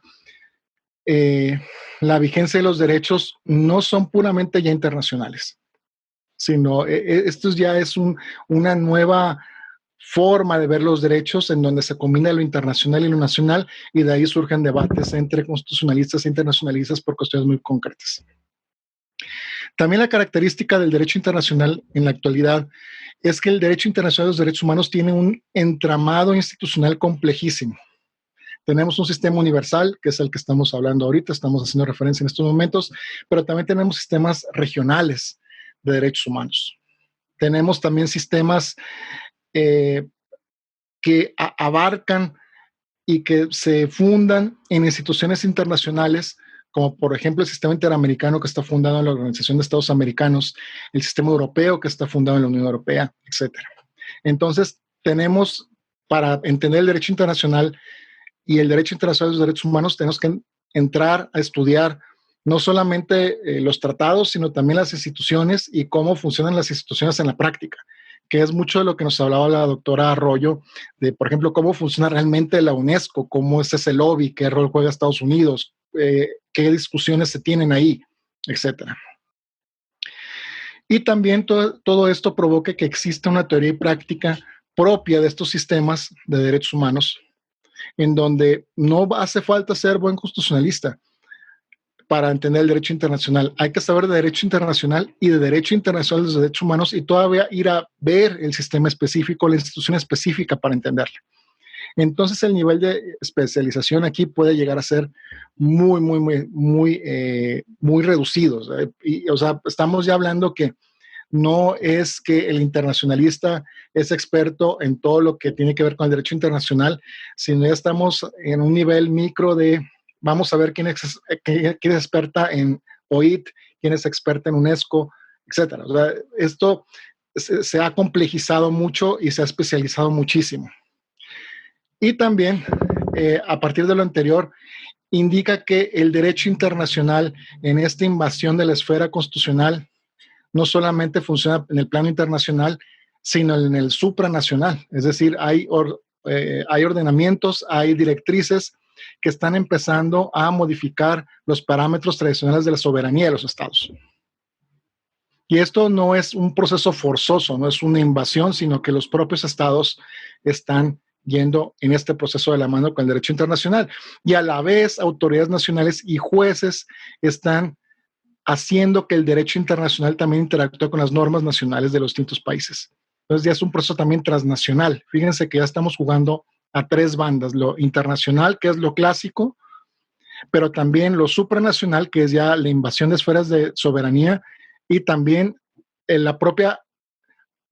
la vigencia de los derechos no son puramente ya internacionales, sino esto ya es una nueva forma de ver los derechos en donde se combina lo internacional y lo nacional y de ahí surgen debates entre constitucionalistas e internacionalistas por cuestiones muy concretas. También la característica del derecho internacional en la actualidad es que el derecho internacional de los derechos humanos tiene un entramado institucional complejísimo. Tenemos un sistema universal, que es el que estamos hablando ahorita, estamos haciendo referencia en estos momentos, pero también tenemos sistemas regionales de derechos humanos. Tenemos también sistemas que abarcan y que se fundan en instituciones internacionales, como por ejemplo el sistema interamericano que está fundado en la Organización de Estados Americanos, el sistema europeo que está fundado en la Unión Europea, etc. Entonces, tenemos, para entender el derecho internacional y el derecho internacional de los derechos humanos, tenemos que entrar a estudiar no solamente los tratados, sino también las instituciones y cómo funcionan las instituciones en la práctica, que es mucho de lo que nos hablaba la doctora Arroyo, de, por ejemplo, cómo funciona realmente la UNESCO, cómo es ese lobby, qué rol juega Estados Unidos, qué discusiones se tienen ahí, etc. Y también todo esto provoca que exista una teoría y práctica propia de estos sistemas de derechos humanos, en donde no hace falta ser buen constitucionalista para entender el derecho internacional. Hay que saber de derecho internacional y de derecho internacional de los derechos humanos y todavía ir a ver el sistema específico, la institución específica para entenderlo. Entonces el nivel de especialización aquí puede llegar a ser muy reducido. O sea, estamos ya hablando que no es que el internacionalista es experto en todo lo que tiene que ver con el derecho internacional, sino ya estamos en un nivel micro de vamos a ver quién es experta en OIT, quién es experta en UNESCO, etc. O sea, esto se ha complejizado mucho y se ha especializado muchísimo. Y también, a partir de lo anterior, indica que el derecho internacional en esta invasión de la esfera constitucional no solamente funciona en el plano internacional, sino en el supranacional. Es decir, hay ordenamientos, hay directrices que están empezando a modificar los parámetros tradicionales de la soberanía de los estados. Y esto no es un proceso forzoso, no es una invasión, sino que los propios estados están yendo en este proceso de la mano con el derecho internacional. Y a la vez, autoridades nacionales y jueces están haciendo que el derecho internacional también interactúe con las normas nacionales de los distintos países. Entonces ya es un proceso también transnacional. Fíjense que ya estamos jugando a tres bandas, lo internacional, que es lo clásico, pero también lo supranacional, que es ya la invasión de esferas de soberanía, y también en la propia,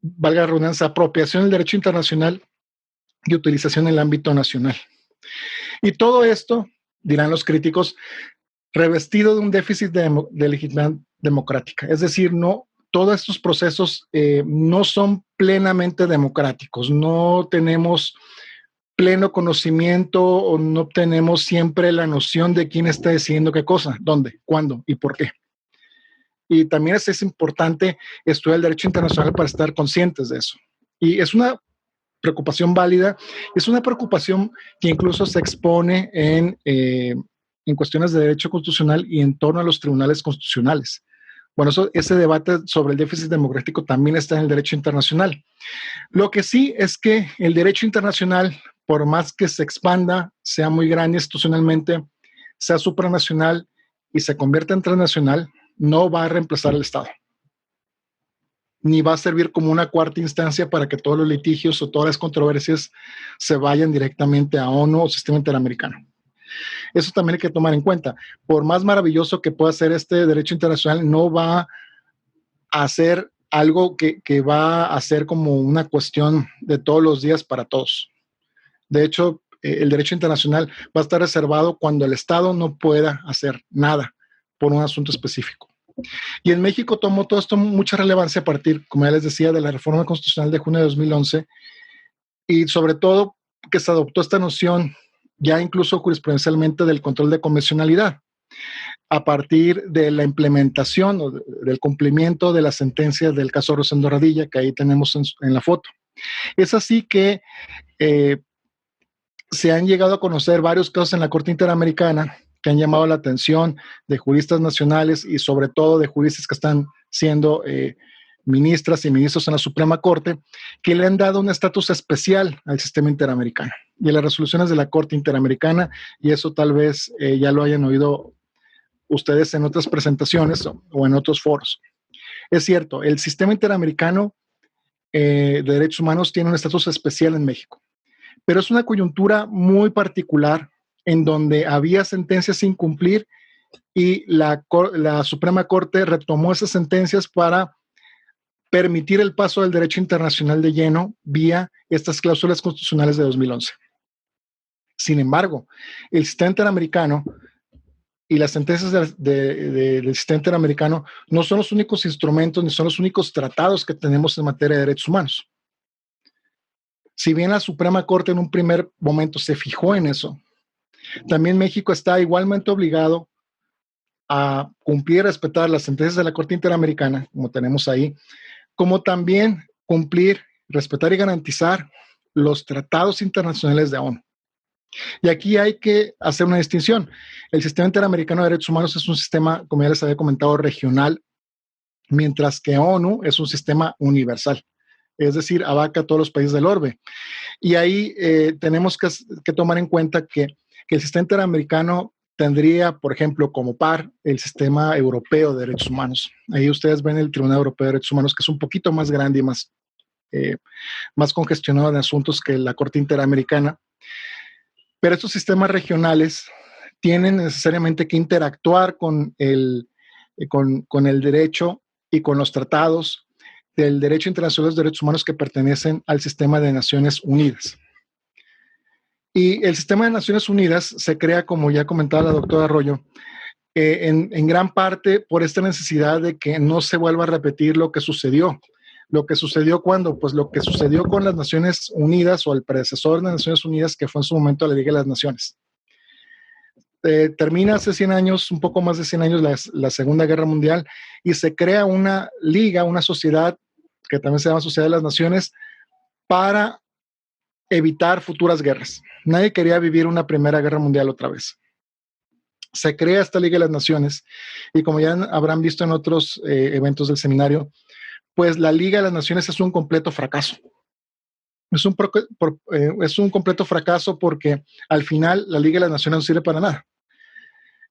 valga la redundancia, apropiación del derecho internacional y utilización en el ámbito nacional. Y todo esto, dirán los críticos, revestido de un déficit de legitimidad democrática. Es decir, no, todos estos procesos no son plenamente democráticos, no tenemos pleno conocimiento o no tenemos siempre la noción de quién está decidiendo qué cosa, dónde, cuándo y por qué. Y también es importante estudiar el derecho internacional para estar conscientes de eso. Y es una preocupación válida, es una preocupación que incluso se expone en cuestiones de derecho constitucional y en torno a los tribunales constitucionales. Bueno, ese debate sobre el déficit democrático también está en el derecho internacional. Lo que sí es que el derecho internacional, por más que se expanda, sea muy grande institucionalmente, sea supranacional y se convierta en transnacional, no va a reemplazar al Estado, ni va a servir como una cuarta instancia para que todos los litigios o todas las controversias se vayan directamente a ONU o sistema interamericano. Eso también hay que tomar en cuenta. Por más maravilloso que pueda ser este derecho internacional, no va a ser algo que va a ser como una cuestión de todos los días para todos. De hecho, el derecho internacional va a estar reservado cuando el Estado no pueda hacer nada por un asunto específico. Y en México tomó todo esto mucha relevancia a partir, como ya les decía, de la reforma constitucional de junio de 2011 y sobre todo que se adoptó esta noción ya incluso jurisprudencialmente del control de convencionalidad a partir de la implementación o del cumplimiento de las sentencias del caso Rosendo Radilla, que ahí tenemos en la foto. Es así que se han llegado a conocer varios casos en la Corte Interamericana que han llamado la atención de juristas nacionales y sobre todo de juristas que están siendo ministras y ministros en la Suprema Corte, que le han dado un estatus especial al sistema interamericano y a las resoluciones de la Corte Interamericana, y eso tal vez ya lo hayan oído ustedes en otras presentaciones o en otros foros. Es cierto, el sistema interamericano de derechos humanos tiene un estatus especial en México, pero es una coyuntura muy particular en donde había sentencias sin cumplir y la Suprema Corte retomó esas sentencias para permitir el paso del derecho internacional de lleno vía estas cláusulas constitucionales de 2011. Sin embargo, el sistema interamericano y las sentencias del sistema interamericano no son los únicos instrumentos ni son los únicos tratados que tenemos en materia de derechos humanos. Si bien la Suprema Corte en un primer momento se fijó en eso, también México está igualmente obligado a cumplir y respetar las sentencias de la Corte Interamericana, como tenemos ahí, como también cumplir, respetar y garantizar los tratados internacionales de ONU. Y aquí hay que hacer una distinción. El sistema interamericano de derechos humanos es un sistema, como ya les había comentado, regional, mientras que ONU es un sistema universal, es decir, abarca a todos los países del orbe. Y ahí tenemos que tomar en cuenta que el sistema interamericano tendría, por ejemplo, como par el sistema europeo de derechos humanos. Ahí ustedes ven el Tribunal Europeo de Derechos Humanos, que es un poquito más grande y más congestionado en asuntos que la Corte Interamericana. Pero estos sistemas regionales tienen necesariamente que interactuar con el derecho y con los tratados del derecho internacional de los derechos humanos que pertenecen al sistema de Naciones Unidas. Y el sistema de Naciones Unidas se crea, como ya comentaba la doctora Arroyo, en gran parte por esta necesidad de que no se vuelva a repetir lo que sucedió. Lo que sucedió cuando, pues lo que sucedió con las Naciones Unidas o el predecesor de las Naciones Unidas, que fue en su momento la Liga de las Naciones. Termina hace 100 años, un poco más de 100 años, la Segunda Guerra Mundial, y se crea una liga, una sociedad, que también se llama Sociedad de las Naciones, para evitar futuras guerras. Nadie quería vivir una Primera Guerra Mundial otra vez. Se crea esta Liga de las Naciones, y como ya habrán visto en otros eventos del seminario, pues la Liga de las Naciones es un completo fracaso. Es un completo fracaso porque al final la Liga de las Naciones no sirve para nada.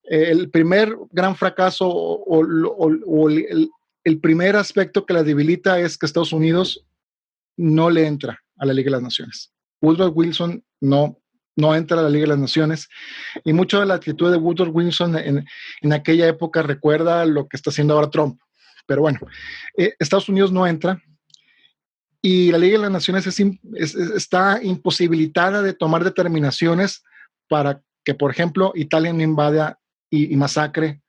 El primer gran fracaso o el primer aspecto que la debilita es que Estados Unidos no le entra a la Liga de las Naciones. Woodrow Wilson no entra a la Liga de las Naciones, y mucho de la actitud de Woodrow Wilson en aquella época recuerda lo que está haciendo ahora Trump. Pero bueno, Estados Unidos no entra, y la Liga de las Naciones está imposibilitada de tomar determinaciones para que, por ejemplo, Italia no invada y masacre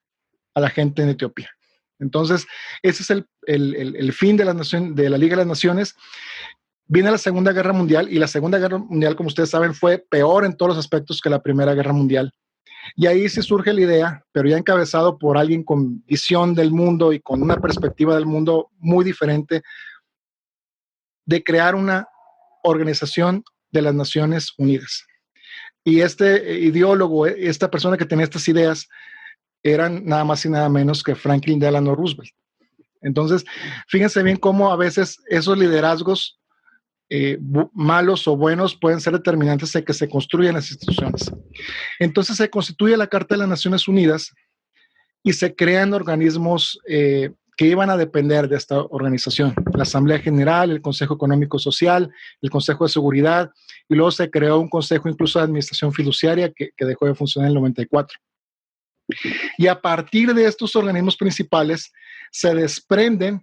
a la gente en Etiopía. Entonces, ese es el fin de la Liga de las Naciones. Viene la Segunda Guerra Mundial, y la Segunda Guerra Mundial, como ustedes saben, fue peor en todos los aspectos que la Primera Guerra Mundial. Y ahí sí surge la idea, pero ya encabezado por alguien con visión del mundo y con una perspectiva del mundo muy diferente, de crear una organización de las Naciones Unidas. Y este ideólogo, esta persona que tenía estas ideas, eran nada más y nada menos que Franklin Delano Roosevelt. Entonces, fíjense bien cómo a veces esos liderazgos malos o buenos pueden ser determinantes de que se construyan las instituciones. Entonces se constituye la Carta de las Naciones Unidas y se crean organismos que iban a depender de esta organización: la Asamblea General, el Consejo Económico Social, el Consejo de Seguridad, y luego se creó un consejo incluso de administración fiduciaria que dejó de funcionar en el 94. Y a partir de estos organismos principales se desprenden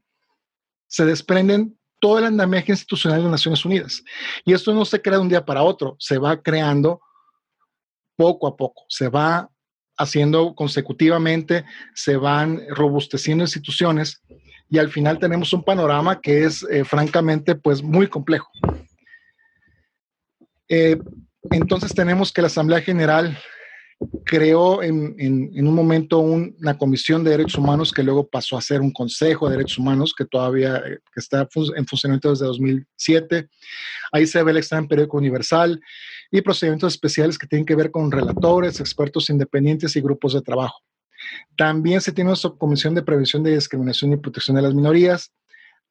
todo el andamiaje institucional de las Naciones Unidas. Y esto no se crea de un día para otro, se va creando poco a poco, se va haciendo consecutivamente, se van robusteciendo instituciones, y al final tenemos un panorama que es francamente pues muy complejo. Entonces tenemos que la Asamblea General creó en un momento una comisión de derechos humanos que luego pasó a ser un consejo de derechos humanos que todavía que está en funcionamiento desde 2007. Ahí se ve el examen periódico universal y procedimientos especiales que tienen que ver con relatores, expertos independientes y grupos de trabajo. También se tiene una subcomisión de prevención de discriminación y protección de las minorías.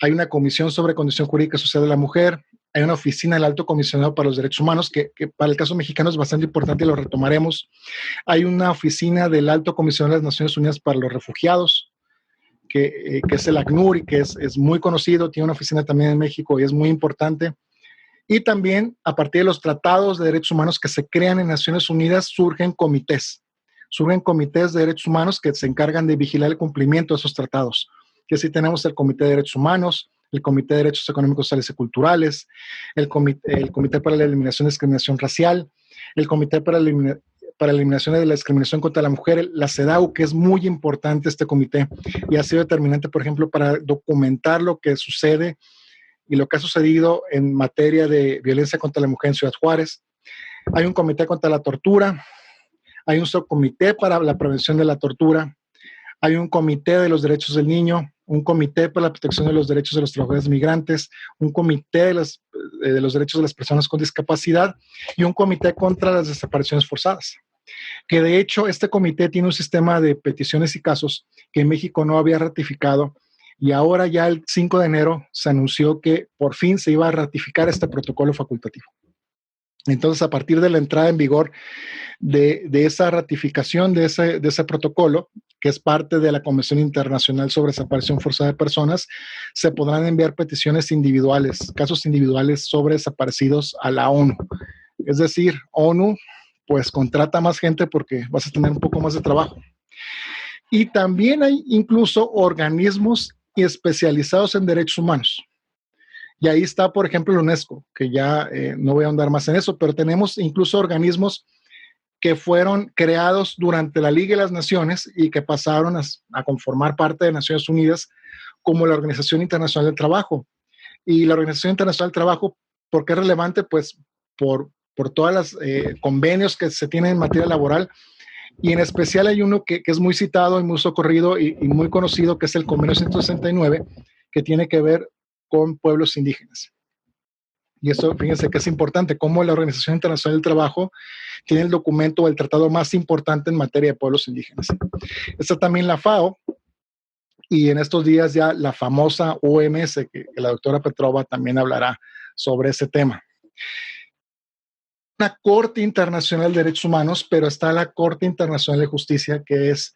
Hay una comisión sobre condición jurídica y social de la mujer. Hay una oficina del Alto Comisionado para los Derechos Humanos, que para el caso mexicano es bastante importante y lo retomaremos. Hay una oficina del Alto Comisionado de las Naciones Unidas para los Refugiados, que es el ACNUR, y que es muy conocido. Tiene una oficina también en México y es muy importante. Y también, a partir de los tratados de derechos humanos que se crean en Naciones Unidas, surgen comités de derechos humanos que se encargan de vigilar el cumplimiento de esos tratados. Que sí tenemos el Comité de Derechos Humanos, el Comité de Derechos Económicos, Sociales y Culturales, el Comité para la Eliminación de Discriminación Racial, el Comité para la Eliminación de la Discriminación contra la Mujer, la CEDAW, que es muy importante este comité y ha sido determinante, por ejemplo, para documentar lo que sucede y lo que ha sucedido en materia de violencia contra la mujer en Ciudad Juárez. Hay un comité contra la tortura, hay un subcomité para la prevención de la tortura, hay un comité de los derechos del niño, un comité para la protección de los derechos de los trabajadores migrantes, un comité de los derechos de las personas con discapacidad y un comité contra las desapariciones forzadas. Que de hecho este comité tiene un sistema de peticiones y casos que México no había ratificado, y ahora ya el 5 de enero se anunció que por fin se iba a ratificar este protocolo facultativo. Entonces, a partir de la entrada en vigor de esa ratificación de ese protocolo, que es parte de la Convención Internacional sobre Desaparición Forzada de Personas, se podrán enviar peticiones individuales, casos individuales sobre desaparecidos a la ONU. Es decir, ONU pues contrata más gente porque vas a tener un poco más de trabajo. Y también hay incluso organismos especializados en derechos humanos. Y ahí está, por ejemplo, la UNESCO, que ya no voy a ahondar más en eso, pero tenemos incluso organismos que fueron creados durante la Liga de las Naciones y que pasaron a conformar parte de Naciones Unidas, como la Organización Internacional del Trabajo. Y la Organización Internacional del Trabajo, ¿por qué es relevante? Pues por todos los convenios que se tienen en materia laboral, y en especial hay uno que es muy citado y muy socorrido y muy conocido, que es el Convenio 169, que tiene que ver con pueblos indígenas. Y eso, fíjense que es importante, cómo la Organización Internacional del Trabajo tiene el documento o el tratado más importante en materia de pueblos indígenas. Está también la FAO, y en estos días ya la famosa OMS, que la doctora Petrova también hablará sobre ese tema. una Corte Internacional de Derechos Humanos, pero está la Corte Internacional de Justicia, que es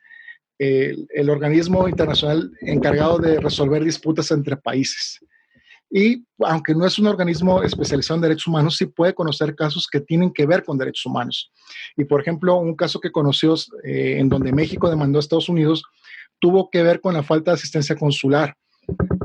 el organismo internacional encargado de resolver disputas entre países. Y aunque no es un organismo especializado en derechos humanos, sí puede conocer casos que tienen que ver con derechos humanos. Y por ejemplo, un caso que conoció en donde México demandó a Estados Unidos tuvo que ver con la falta de asistencia consular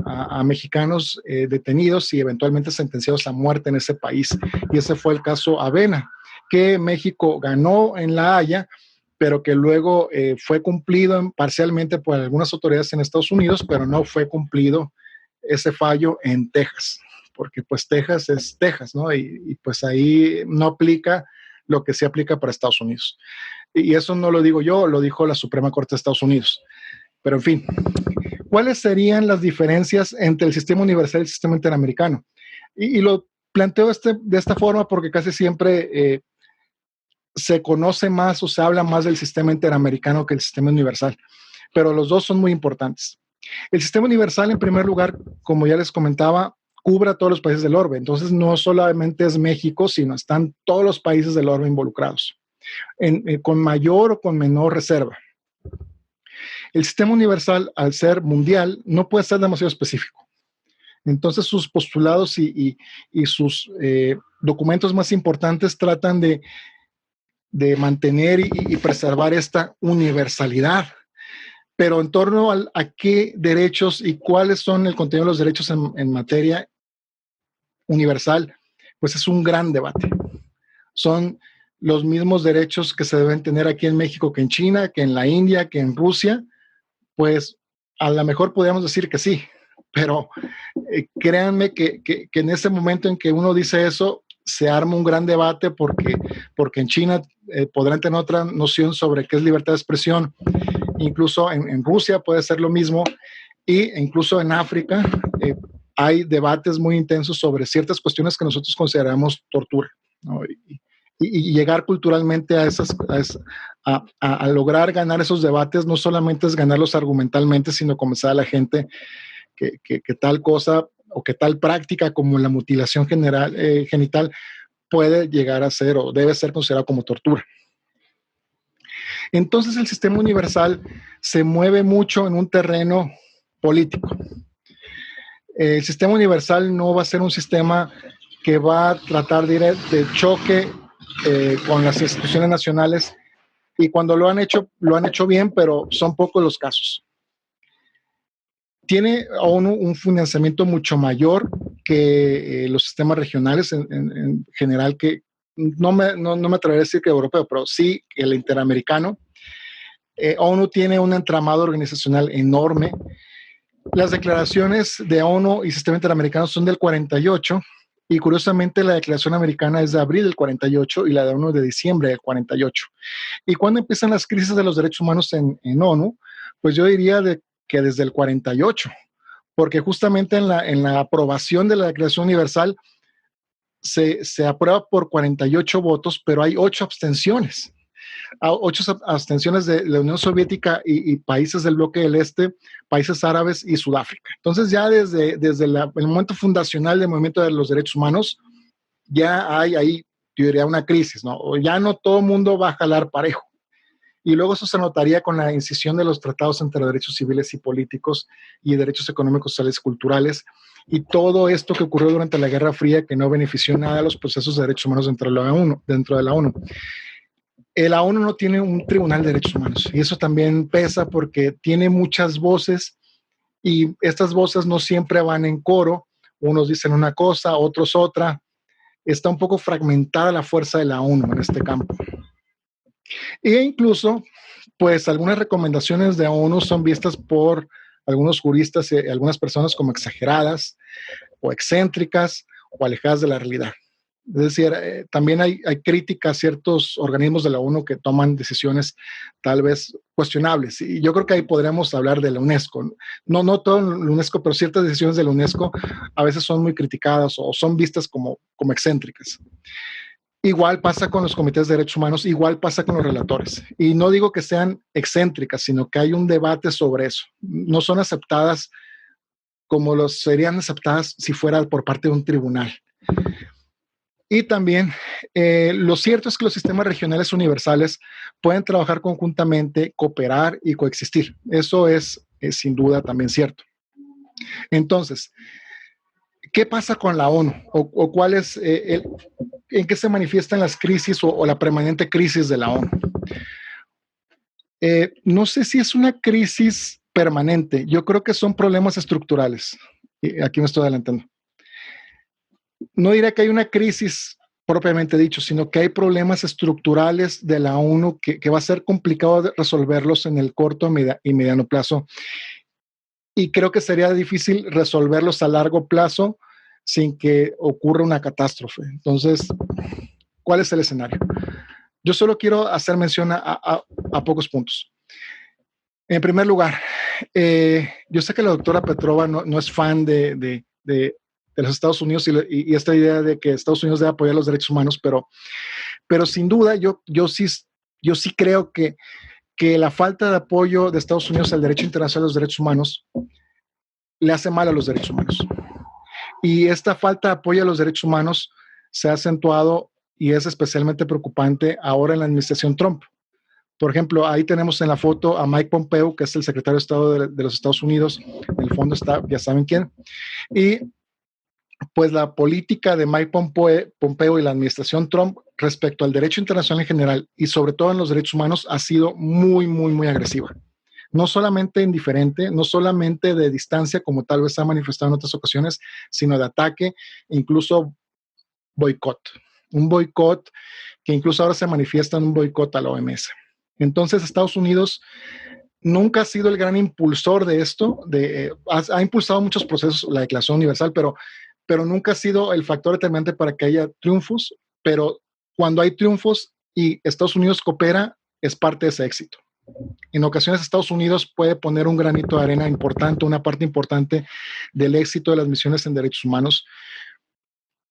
a mexicanos detenidos y eventualmente sentenciados a muerte en ese país. Y ese fue el caso Avena, que México ganó en La Haya, pero que luego fue cumplido parcialmente por algunas autoridades en Estados Unidos, pero no fue cumplido ese fallo en Texas, porque pues Texas es Texas, ¿no? Y pues ahí no aplica lo que sí aplica para Estados Unidos. Y eso no lo digo yo, lo dijo la Suprema Corte de Estados Unidos. Pero en fin, ¿cuáles serían las diferencias entre el sistema universal y el sistema interamericano? Y lo planteo de esta forma porque casi siempre se conoce más o se habla más del sistema interamericano que el sistema universal, pero los dos son muy importantes. El sistema universal, en primer lugar, como ya les comentaba, cubre a todos los países del orbe. Entonces, no solamente es México, sino están todos los países del orbe involucrados, con mayor o con menor reserva. El sistema universal, al ser mundial, no puede ser demasiado específico. Entonces, sus postulados y sus documentos más importantes tratan de mantener y preservar esta universalidad. Pero en torno a qué derechos y cuáles son el contenido de los derechos en materia universal, pues es un gran debate. Son los mismos derechos que se deben tener aquí en México que en China, que en la India, que en Rusia. Pues a lo mejor podríamos decir que sí, pero créanme que en ese momento en que uno dice eso, se arma un gran debate porque en China podrán tener otra noción sobre qué es libertad de expresión. Incluso en Rusia puede ser lo mismo, e incluso en África hay debates muy intensos sobre ciertas cuestiones que nosotros consideramos tortura, ¿no? Y llegar culturalmente a lograr ganar esos debates no solamente es ganarlos argumentalmente, sino comenzar a la gente que tal cosa o que tal práctica como la mutilación genital puede llegar a ser o debe ser considerado como tortura. Entonces el sistema universal se mueve mucho en un terreno político. El sistema universal no va a ser un sistema que va a tratar de ir de choque con las instituciones nacionales, y cuando lo han hecho bien, pero son pocos los casos. Tiene ONU un financiamiento mucho mayor que los sistemas regionales en general, que no me atrevería a decir que europeo, pero sí el interamericano. ONU tiene un entramado organizacional enorme. Las declaraciones de ONU y sistema interamericano son del 48, y curiosamente la declaración americana es de abril del 48 y la de ONU de diciembre del 48. ¿Y cuándo empiezan las crisis de los derechos humanos en ONU? Pues yo diría que desde el 48, porque justamente en la aprobación de la Declaración Universal se aprueba por 48 votos, pero hay 8 abstenciones. 8 abstenciones de la Unión Soviética y países del bloque del Este, países árabes y Sudáfrica. Entonces ya desde el momento fundacional del movimiento de los derechos humanos, ya hay ahí, yo diría, una crisis, ¿no? O ya no todo el mundo va a jalar parejo. Y luego eso se notaría con la incisión de los tratados entre derechos civiles y políticos y derechos económicos, sociales y culturales, y todo esto que ocurrió durante la Guerra Fría, que no benefició nada a los procesos de derechos humanos dentro de la ONU. La ONU no tiene un tribunal de derechos humanos, y eso también pesa porque tiene muchas voces, y estas voces no siempre van en coro. Unos dicen una cosa, otros otra. Está un poco fragmentada la fuerza de la ONU en este campo. E incluso, pues algunas recomendaciones de ONU son vistas por algunos juristas y algunas personas como exageradas o excéntricas o alejadas de la realidad. Es decir, también hay críticas a ciertos organismos de la ONU que toman decisiones tal vez cuestionables. Y yo creo que ahí podríamos hablar de la UNESCO. No todo la UNESCO, pero ciertas decisiones de la UNESCO a veces son muy criticadas o son vistas como excéntricas. Igual pasa con los comités de derechos humanos, igual pasa con los relatores. Y no digo que sean excéntricas, sino que hay un debate sobre eso. No son aceptadas como serían aceptadas si fuera por parte de un tribunal. Y también lo cierto es que los sistemas regionales universales pueden trabajar conjuntamente, cooperar y coexistir. Eso es sin duda también cierto. Entonces, ¿qué pasa con la ONU? ¿O cuál es, en qué se manifiestan las crisis o la permanente crisis de la ONU? No sé si es una crisis permanente. Yo creo que son problemas estructurales. Aquí me estoy adelantando. No diría que hay una crisis propiamente dicho, sino que hay problemas estructurales de la ONU que va a ser complicado resolverlos en el corto y mediano plazo. Y creo que sería difícil resolverlos a largo plazo sin que ocurra una catástrofe. Entonces, ¿cuál es el escenario? Yo solo quiero hacer mención a pocos puntos. En primer lugar, yo sé que la doctora Petrova no es fan de los Estados Unidos y esta idea de que Estados Unidos debe apoyar los derechos humanos, pero sin duda yo sí creo que la falta de apoyo de Estados Unidos al derecho internacional a los derechos humanos le hace mal a los derechos humanos. Y esta falta de apoyo a los derechos humanos se ha acentuado y es especialmente preocupante ahora en la administración Trump. Por ejemplo, ahí tenemos en la foto a Mike Pompeo, que es el secretario de Estado de los Estados Unidos. En el fondo está, ya saben quién. Y pues la política de Mike Pompeo y la administración Trump respecto al derecho internacional en general y sobre todo en los derechos humanos ha sido muy, muy, muy agresiva. No solamente indiferente, no solamente de distancia, como tal vez se ha manifestado en otras ocasiones, sino de ataque, incluso boicot. Un boicot que incluso ahora se manifiesta en un boicot a la OMS. Entonces, Estados Unidos nunca ha sido el gran impulsor de esto, ha impulsado muchos procesos, la Declaración Universal, pero nunca ha sido el factor determinante para que haya triunfos, pero cuando hay triunfos y Estados Unidos coopera, es parte de ese éxito. En ocasiones Estados Unidos puede poner un granito de arena importante, una parte importante del éxito de las misiones en derechos humanos.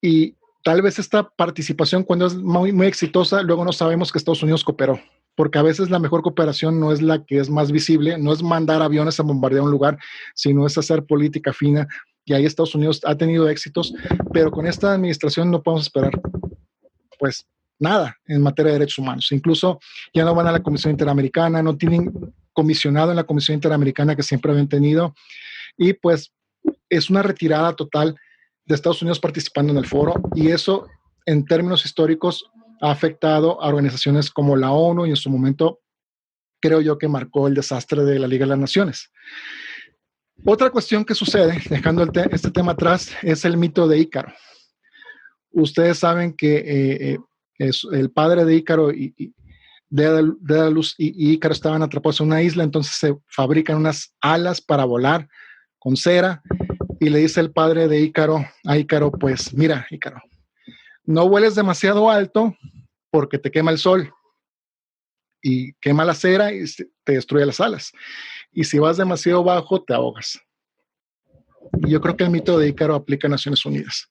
Y tal vez esta participación, cuando es muy, muy exitosa, luego no sabemos que Estados Unidos cooperó, porque a veces la mejor cooperación no es la que es más visible, no es mandar aviones a bombardear un lugar, sino es hacer política fina. Y ahí Estados Unidos ha tenido éxitos, pero con esta administración no podemos esperar, pues, nada en materia de derechos humanos. Incluso ya no van a la Comisión Interamericana, no tienen comisionado en la Comisión Interamericana que siempre habían tenido, y pues es una retirada total de Estados Unidos participando en el foro, y eso en términos históricos ha afectado a organizaciones como la ONU y en su momento creo yo que marcó el desastre de la Liga de las Naciones. Otra cuestión que sucede, dejando este tema atrás, es el mito de Ícaro. Ustedes saben que el padre de Ícaro y Dédalus y Ícaro estaban atrapados en una isla, entonces se fabrican unas alas para volar con cera y le dice el padre de Ícaro a Ícaro, pues mira, Ícaro, no vueles demasiado alto porque te quema el sol y quema la cera y te destruye las alas. Y si vas demasiado bajo, te ahogas. Y yo creo que el mito de Ícaro aplica a Naciones Unidas.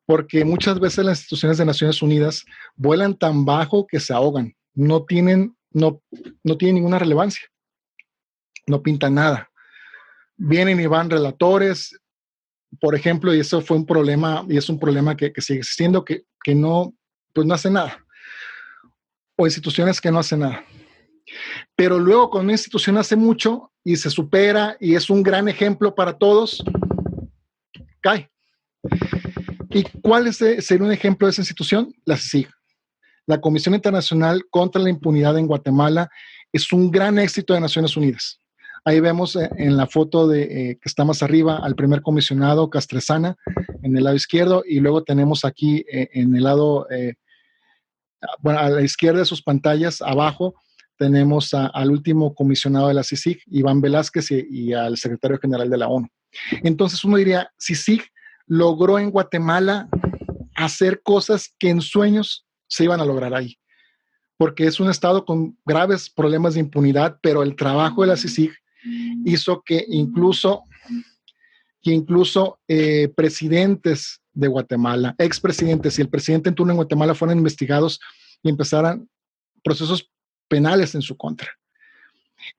Porque muchas veces las instituciones de Naciones Unidas vuelan tan bajo que se ahogan. No tienen ninguna relevancia. No pintan nada. Vienen y van relatores, por ejemplo, y eso fue un problema, y es un problema que sigue existiendo, que no hace nada. O instituciones que no hacen nada. Pero luego cuando una institución hace mucho y se supera y es un gran ejemplo para todos, cae. ¿Y cuál sería un ejemplo de esa institución? La CICIG. La Comisión Internacional contra la Impunidad en Guatemala es un gran éxito de Naciones Unidas. Ahí vemos en la foto que está más arriba al primer comisionado, Castresana, en el lado izquierdo, y luego tenemos aquí en el lado, a la izquierda de sus pantallas, abajo, tenemos al último comisionado de la CICIG, Iván Velázquez, y al secretario general de la ONU. Entonces uno diría, CICIG logró en Guatemala hacer cosas que en sueños se iban a lograr ahí, porque es un estado con graves problemas de impunidad, pero el trabajo de la CICIG hizo que incluso presidentes de Guatemala, expresidentes y el presidente en turno en Guatemala fueran investigados y empezaran procesos penales en su contra.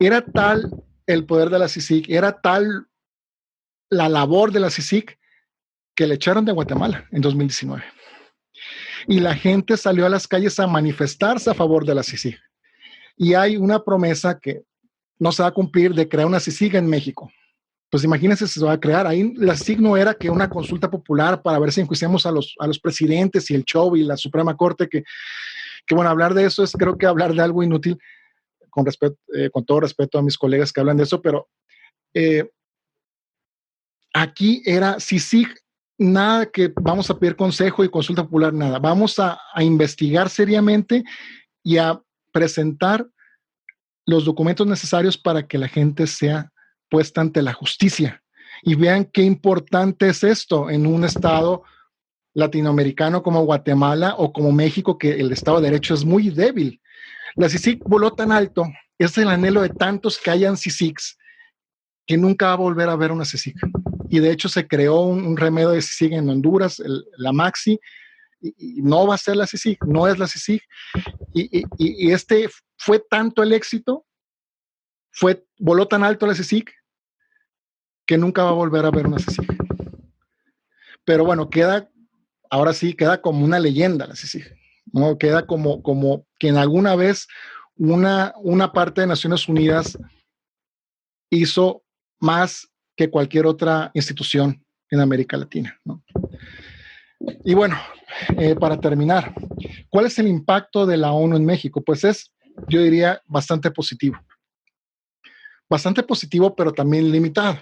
Era tal el poder de la CICIG, era tal la labor de la CICIG que le echaron de Guatemala en 2019. y la gente salió a las calles a manifestarse a favor de la CICIG. Y hay una promesa que no se va a cumplir de crear una CICIG en México. Pues imagínense si se va a crear. Ahí la CICIG no era que una consulta popular para ver si enjuiciamos a los presidentes y el show y la Suprema Corte, que bueno, hablar de eso es creo que hablar de algo inútil, con todo respeto a mis colegas que hablan de eso, pero aquí era CICIG, nada que vamos a pedir consejo y consulta popular, nada. Vamos a investigar seriamente y a presentar los documentos necesarios para que la gente sea puesta ante la justicia. Y vean qué importante es esto en un estado latinoamericano como Guatemala o como México, que el Estado de Derecho es muy débil. La CICIG voló tan alto, es el anhelo de tantos que hayan CICIGs, que nunca va a volver a haber una CICIG. Y de hecho se creó un remedio de CICIG en Honduras, la Maxi, y no va a ser la CICIG, no es la CICIG. Y este fue tanto el éxito, voló tan alto la CICIG, que nunca va a volver a haber una CICIG. Pero bueno, ahora sí queda como una leyenda la CICIG, ¿no? Queda como que en alguna vez una parte de Naciones Unidas hizo más que cualquier otra institución en América Latina, ¿no? Y bueno, para terminar, ¿cuál es el impacto de la ONU en México? Pues yo diría, bastante positivo. Bastante positivo, pero también limitado.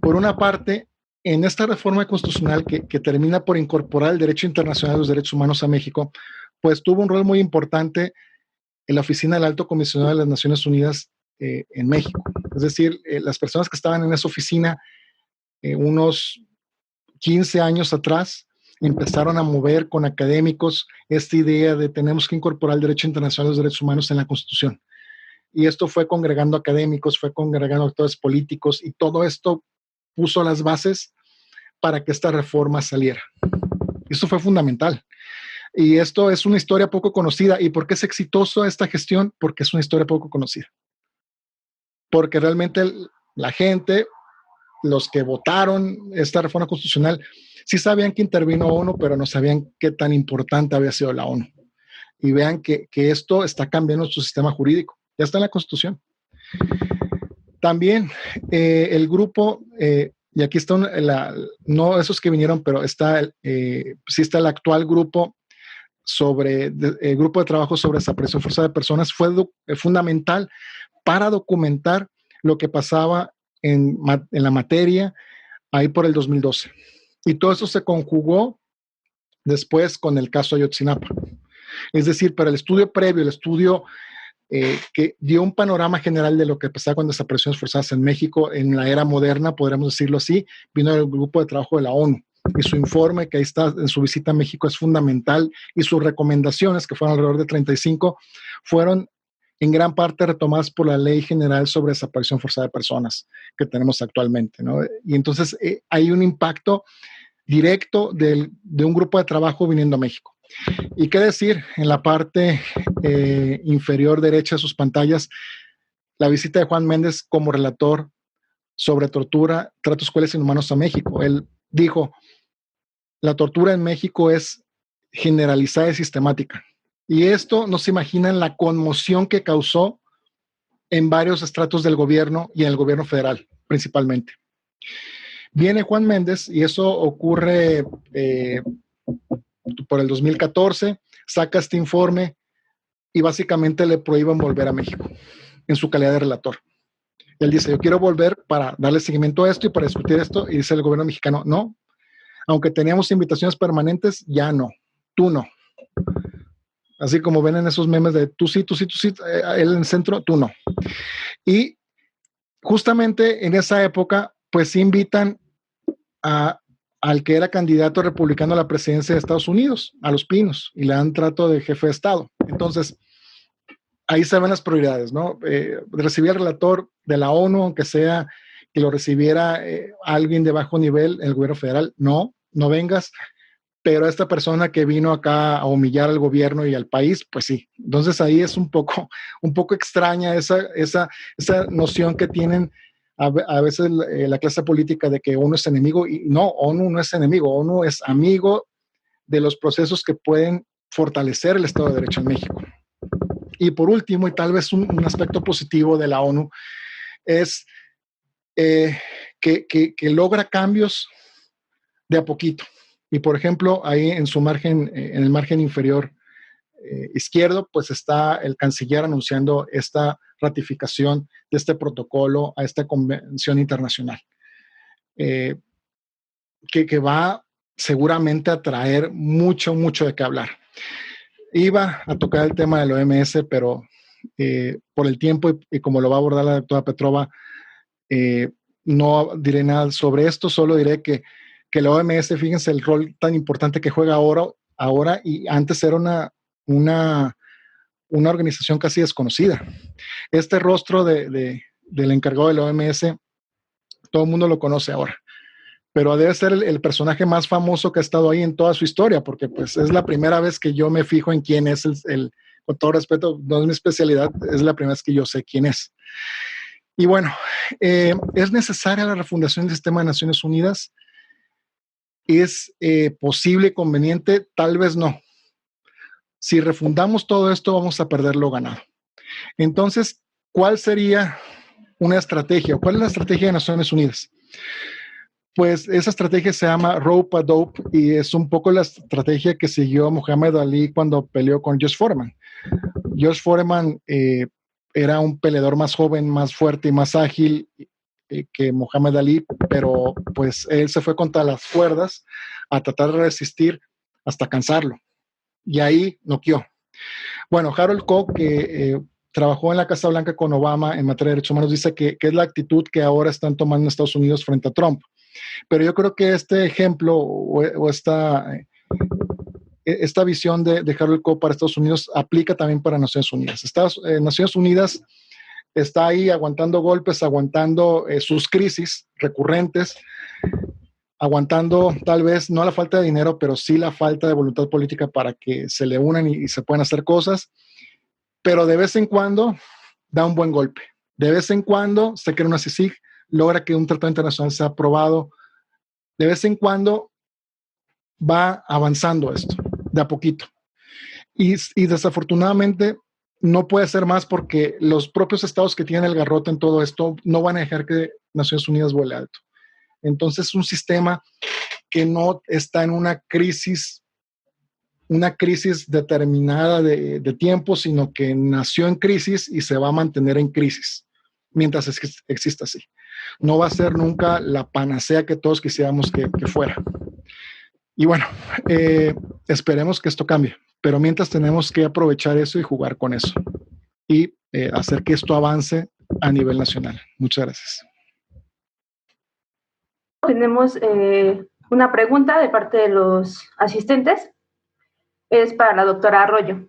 Por una parte, en esta reforma constitucional que termina por incorporar el derecho internacional de los derechos humanos a México, pues tuvo un rol muy importante en la oficina del Alto Comisionado de las Naciones Unidas en México. Es decir, las personas que estaban en esa oficina unos 15 años atrás empezaron a mover con académicos esta idea de tenemos que incorporar el derecho internacional de los derechos humanos en la Constitución. Y esto fue congregando académicos, fue congregando actores políticos, y todo esto puso las bases para que esta reforma saliera. Esto fue fundamental. Y esto es una historia poco conocida. ¿Y por qué es exitosa esta gestión? Porque es una historia poco conocida. Porque realmente la gente, los que votaron esta reforma constitucional, sí sabían que intervino ONU, pero no sabían qué tan importante había sido la ONU. Y vean que esto está cambiando su sistema jurídico. Ya está en la Constitución. También el grupo, y aquí está, no esos que vinieron, pero sí está el actual grupo el grupo de trabajo sobre desaparición forzada de personas, fue fundamental para documentar lo que pasaba en la materia ahí por el 2012. Y todo eso se conjugó después con el caso Ayotzinapa. Es decir, para el estudio previo, el estudio que dio un panorama general de lo que pasaba con desapariciones forzadas en México en la era moderna, podríamos decirlo así, vino el grupo de trabajo de la ONU. Y su informe, que ahí está en su visita a México, es fundamental. Y sus recomendaciones, que fueron alrededor de 35, fueron en gran parte retomadas por la Ley General sobre Desaparición Forzada de Personas que tenemos actualmente, ¿no? Y entonces hay un impacto directo de un grupo de trabajo viniendo a México. Y qué decir, en la parte inferior derecha de sus pantallas, la visita de Juan Méndez como relator sobre tortura, tratos crueles e inhumanos a México. Él dijo, la tortura en México es generalizada y sistemática. Y esto no se imaginan la conmoción que causó en varios estratos del gobierno y en el gobierno federal, principalmente. Viene Juan Méndez y eso ocurre por el 2014, saca este informe y básicamente le prohíben volver a México en su calidad de relator. Él dice, yo quiero volver para darle seguimiento a esto y para discutir esto, y dice el gobierno mexicano, no, aunque teníamos invitaciones permanentes, ya no, tú no. Así como ven en esos memes de tú sí, él en el centro, tú no. Y justamente en esa época, pues invitan al que era candidato republicano a la presidencia de Estados Unidos, a Los Pinos, y le dan trato de jefe de Estado. Entonces, ahí se ven las prioridades, ¿no? Recibir al relator de la ONU, aunque sea que lo recibiera alguien de bajo nivel, el gobierno federal, no vengas, pero esta persona que vino acá a humillar al gobierno y al país, pues sí. Entonces ahí es un poco extraña esa noción que tienen a veces la clase política de que ONU es enemigo, y no, ONU no es enemigo, ONU es amigo de los procesos que pueden fortalecer el Estado de Derecho en México. Y por último, y tal vez un aspecto positivo de la ONU, es que logra cambios de a poquito. Y por ejemplo, ahí en su margen, en el margen inferior izquierdo, pues está el canciller anunciando esta ratificación de este protocolo a esta convención internacional, que va seguramente a traer mucho de qué hablar. Iba a tocar el tema del OMS, pero por el tiempo y como lo va a abordar la doctora Petrova, no diré nada sobre esto, solo diré que la OMS, fíjense el rol tan importante que juega ahora y antes era una organización casi desconocida. Este rostro del encargado de la OMS, todo el mundo lo conoce ahora, pero debe ser el personaje más famoso que ha estado ahí en toda su historia, porque pues es la primera vez que yo me fijo en quién es con todo respeto, no es mi especialidad, es la primera vez que yo sé quién es. Y bueno, ¿es necesaria la refundación del sistema de Naciones Unidas? ¿Es posible, conveniente? Tal vez no. Si refundamos todo esto, vamos a perder lo ganado. Entonces, ¿cuál sería una estrategia? ¿Cuál es la estrategia de Naciones Unidas? Pues esa estrategia se llama Rope a Dope y es un poco la estrategia que siguió Muhammad Ali cuando peleó con George Foreman. George Foreman era un peleador más joven, más fuerte y más ágil que Muhammad Ali, pero pues él se fue contra las cuerdas a tratar de resistir hasta cansarlo. Y ahí noqueó. Bueno, Harold Koch, que trabajó en la Casa Blanca con Obama en materia de derechos humanos, dice que es la actitud que ahora están tomando en Estados Unidos frente a Trump. Pero yo creo que este ejemplo o esta visión de Harold Koch para Estados Unidos aplica también para Naciones Unidas. Naciones Unidas está ahí aguantando golpes, aguantando sus crisis recurrentes, aguantando tal vez no la falta de dinero, pero sí la falta de voluntad política para que se le unan y se puedan hacer cosas, pero de vez en cuando da un buen golpe. De vez en cuando se crea una CICIG, logra que un tratado internacional sea aprobado. De vez en cuando va avanzando esto, de a poquito. Y desafortunadamente no puede ser más porque los propios estados que tienen el garrote en todo esto no van a dejar que Naciones Unidas vuele alto. Entonces es un sistema que no está en una crisis determinada de tiempo, sino que nació en crisis y se va a mantener en crisis mientras exista así. No va a ser nunca la panacea que todos quisiéramos que fuera. Y bueno, esperemos que esto cambie, pero mientras tenemos que aprovechar eso y jugar con eso y hacer que esto avance a nivel nacional. Muchas gracias. Tenemos una pregunta de parte de los asistentes. Es para la doctora Arroyo.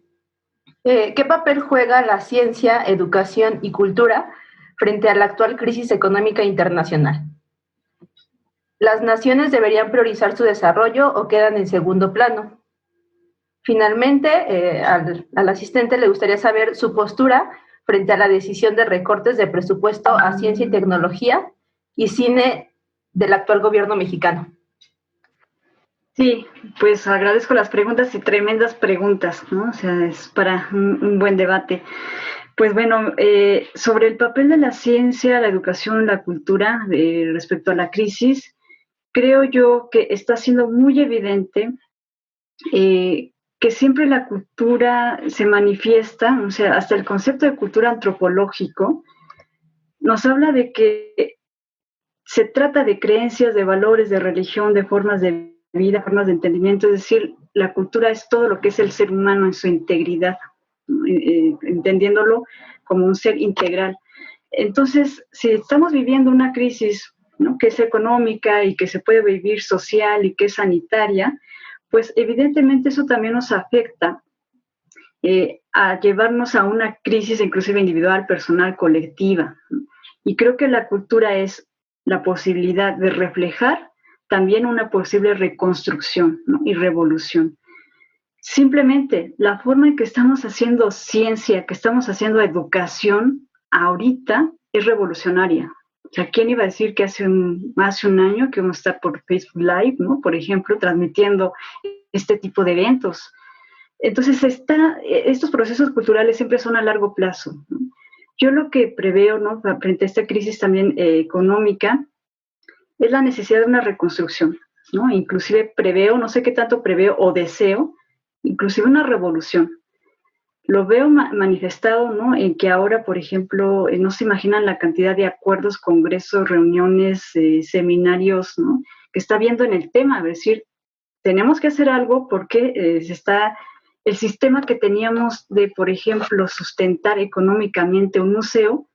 ¿Qué papel juega la ciencia, educación y cultura frente a la actual crisis económica internacional? ¿Las naciones deberían priorizar su desarrollo o quedan en segundo plano? Finalmente, al asistente le gustaría saber su postura frente a la decisión de recortes de presupuesto a ciencia y tecnología y cine del actual gobierno mexicano. Sí, pues agradezco las preguntas y tremendas preguntas, ¿no? O sea, es para un buen debate. Pues bueno, sobre el papel de la ciencia, la educación, la cultura respecto a la crisis, creo yo que está siendo muy evidente que siempre la cultura se manifiesta, o sea, hasta el concepto de cultura antropológico nos habla de que se trata de creencias, de valores, de religión, de formas de vida, formas de entendimiento, es decir, la cultura es todo lo que es el ser humano en su integridad, entendiéndolo como un ser integral. Entonces, si estamos viviendo una crisis, ¿no?, que es económica y que se puede vivir social y que es sanitaria, pues evidentemente eso también nos afecta a llevarnos a una crisis inclusive individual, personal, colectiva. Y creo que la cultura es la posibilidad de reflejar también una posible reconstrucción, ¿no?, y revolución. Simplemente la forma en que estamos haciendo ciencia, que estamos haciendo educación ahorita es revolucionaria. O sea, ¿quién iba a decir que hace más de un año que vamos a estar por Facebook Live, ¿no? Por ejemplo, transmitiendo este tipo de eventos. Entonces, estos procesos culturales siempre son a largo plazo, ¿no? Yo lo que preveo, ¿no?, frente a esta crisis también económica, es la necesidad de una reconstrucción, ¿no? Inclusive preveo, no sé qué tanto preveo o deseo, inclusive una revolución. Lo veo manifestado, ¿no?, en que ahora, por ejemplo, no se imaginan la cantidad de acuerdos, congresos, reuniones, seminarios, ¿no?, que está habiendo en el tema, es decir, tenemos que hacer algo porque el sistema que teníamos de, por ejemplo, sustentar económicamente un museo,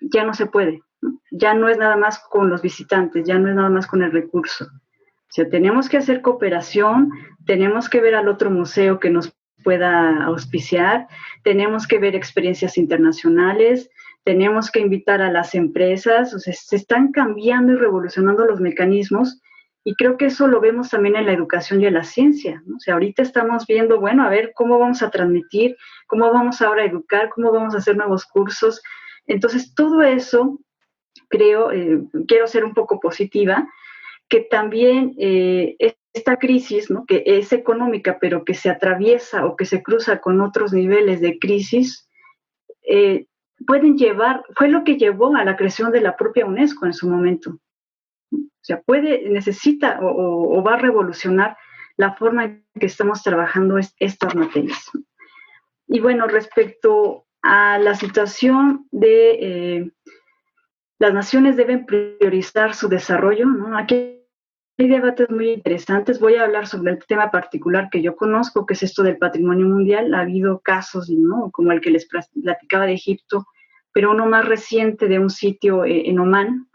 ya no se puede, ¿no? Ya no es nada más con los visitantes, ya no es nada más con el recurso. O sea, tenemos que hacer cooperación, tenemos que ver al otro museo que nos pueda auspiciar, tenemos que ver experiencias internacionales, tenemos que invitar a las empresas, o sea, se están cambiando y revolucionando los mecanismos, y creo que eso lo vemos también en la educación y en la ciencia, ¿no? O sea, ahorita estamos viendo, bueno, a ver cómo vamos a transmitir, cómo vamos ahora a educar, cómo vamos a hacer nuevos cursos. Entonces, todo eso, creo, quiero ser un poco positiva, que también esta crisis, ¿no?, que es económica, pero que se atraviesa o que se cruza con otros niveles de crisis, pueden llevar, fue lo que llevó a la creación de la propia UNESCO en su momento. O sea, necesita o va a revolucionar la forma en que estamos trabajando estas materias. Y bueno, respecto a la situación de las naciones deben priorizar su desarrollo, ¿no? Aquí hay debates muy interesantes. Voy a hablar sobre el tema particular que yo conozco, que es esto del patrimonio mundial. Ha habido casos, ¿no?, como el que les platicaba de Egipto, pero uno más reciente de un sitio en Omán,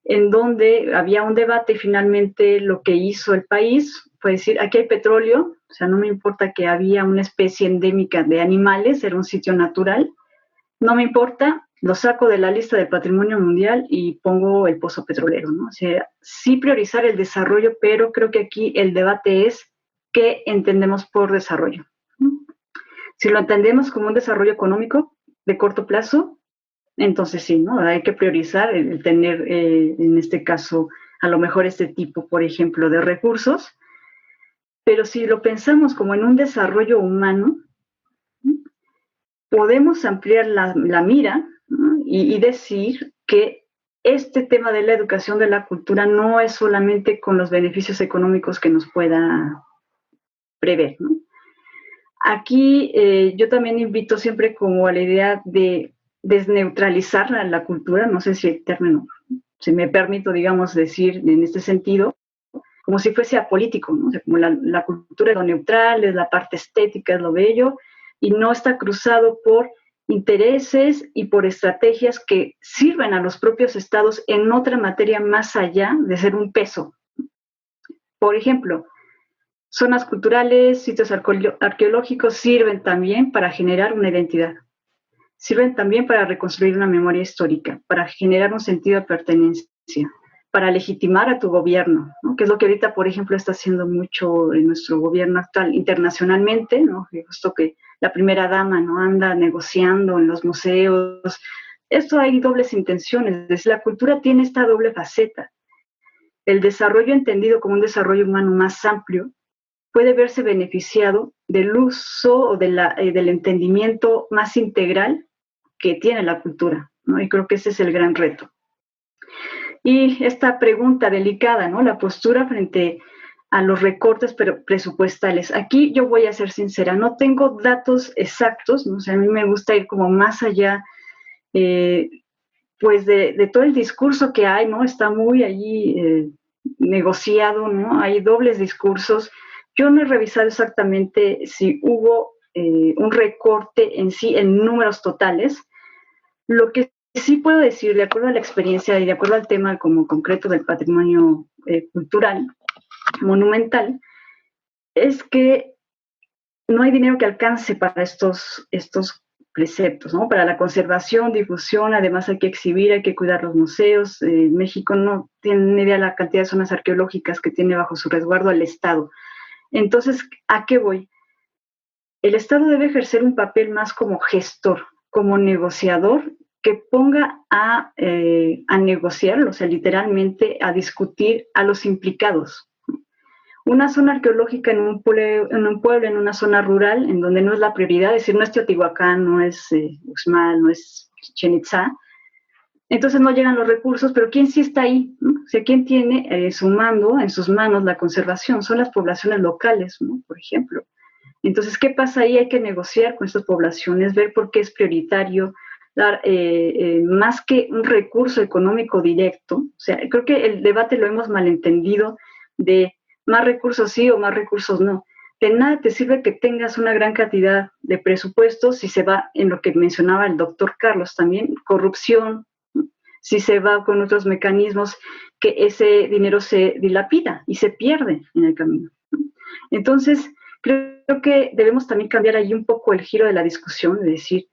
en donde había un debate y finalmente lo que hizo el país fue decir, aquí hay petróleo, o sea, no me importa que había una especie endémica de animales, era un sitio natural, no me importa, lo saco de la lista del patrimonio mundial y pongo el pozo petrolero, ¿no? O sea, sí priorizar el desarrollo, pero creo que aquí el debate es qué entendemos por desarrollo. Si lo entendemos como un desarrollo económico de corto plazo, entonces sí, ¿no?, hay que priorizar el tener, en este caso, a lo mejor este tipo, por ejemplo, de recursos, pero si lo pensamos como en un desarrollo humano, podemos ampliar la mira, ¿no?, y decir que este tema de la educación, de la cultura, no es solamente con los beneficios económicos que nos pueda prever, ¿no? Aquí yo también invito siempre como a la idea de desneutralizar la cultura, no sé si el término, si me permito, digamos, decir en este sentido, como si fuese apolítico, ¿no? O sea, como la cultura es lo neutral, es la parte estética, es lo bello, y no está cruzado por intereses y por estrategias que sirven a los propios estados en otra materia más allá de ser un peso. Por ejemplo, zonas culturales, sitios arqueológicos sirven también para generar una identidad. Sirven también para reconstruir una memoria histórica, para generar un sentido de pertenencia, para legitimar a tu gobierno, ¿no?, que es lo que ahorita, por ejemplo, está haciendo mucho en nuestro gobierno actual internacionalmente, ¿no?, justo que la primera dama, ¿no?, anda negociando en los museos. Esto hay dobles intenciones, es decir, la cultura tiene esta doble faceta. El desarrollo entendido como un desarrollo humano más amplio puede verse beneficiado del uso o del entendimiento más integral que tiene la cultura, ¿no? Y creo que ese es el gran reto. Y esta pregunta delicada, ¿no?, la postura frente a los recortes presupuestales. Aquí yo voy a ser sincera, no tengo datos exactos, ¿no? O sea, a mí me gusta ir como más allá, pues de todo el discurso que hay, ¿no? Está muy allí negociado, ¿no? Hay dobles discursos. Yo no he revisado exactamente si hubo un recorte en sí en números totales. Lo que sí puedo decir, de acuerdo a la experiencia y de acuerdo al tema como concreto del patrimonio cultural, monumental, es que no hay dinero que alcance para estos preceptos, ¿no? Para la conservación, difusión, además hay que exhibir, hay que cuidar los museos. México no tiene ni idea de la cantidad de zonas arqueológicas que tiene bajo su resguardo el Estado. Entonces, ¿a qué voy? El Estado debe ejercer un papel más como gestor, como negociador que ponga a negociar, o sea, literalmente a discutir a los implicados. Una zona arqueológica en un pueblo, en una zona rural, en donde no es la prioridad, es decir, no es Teotihuacán, no es Uxmal, no es Chichén Itzá, entonces no llegan los recursos, pero ¿quién sí está ahí? ¿No? O sea, ¿quién tiene en sus manos la conservación? Son las poblaciones locales, ¿no? Por ejemplo. Entonces, ¿qué pasa ahí? Hay que negociar con estas poblaciones, ver por qué es prioritario, dar más que un recurso económico directo. O sea, creo que el debate lo hemos malentendido de más recursos sí o más recursos no. De nada te sirve que tengas una gran cantidad de presupuestos si se va en lo que mencionaba el doctor Carlos también, corrupción, si se va con otros mecanismos que ese dinero se dilapida y se pierde en el camino. Entonces, creo que debemos también cambiar ahí un poco el giro de la discusión, de decir,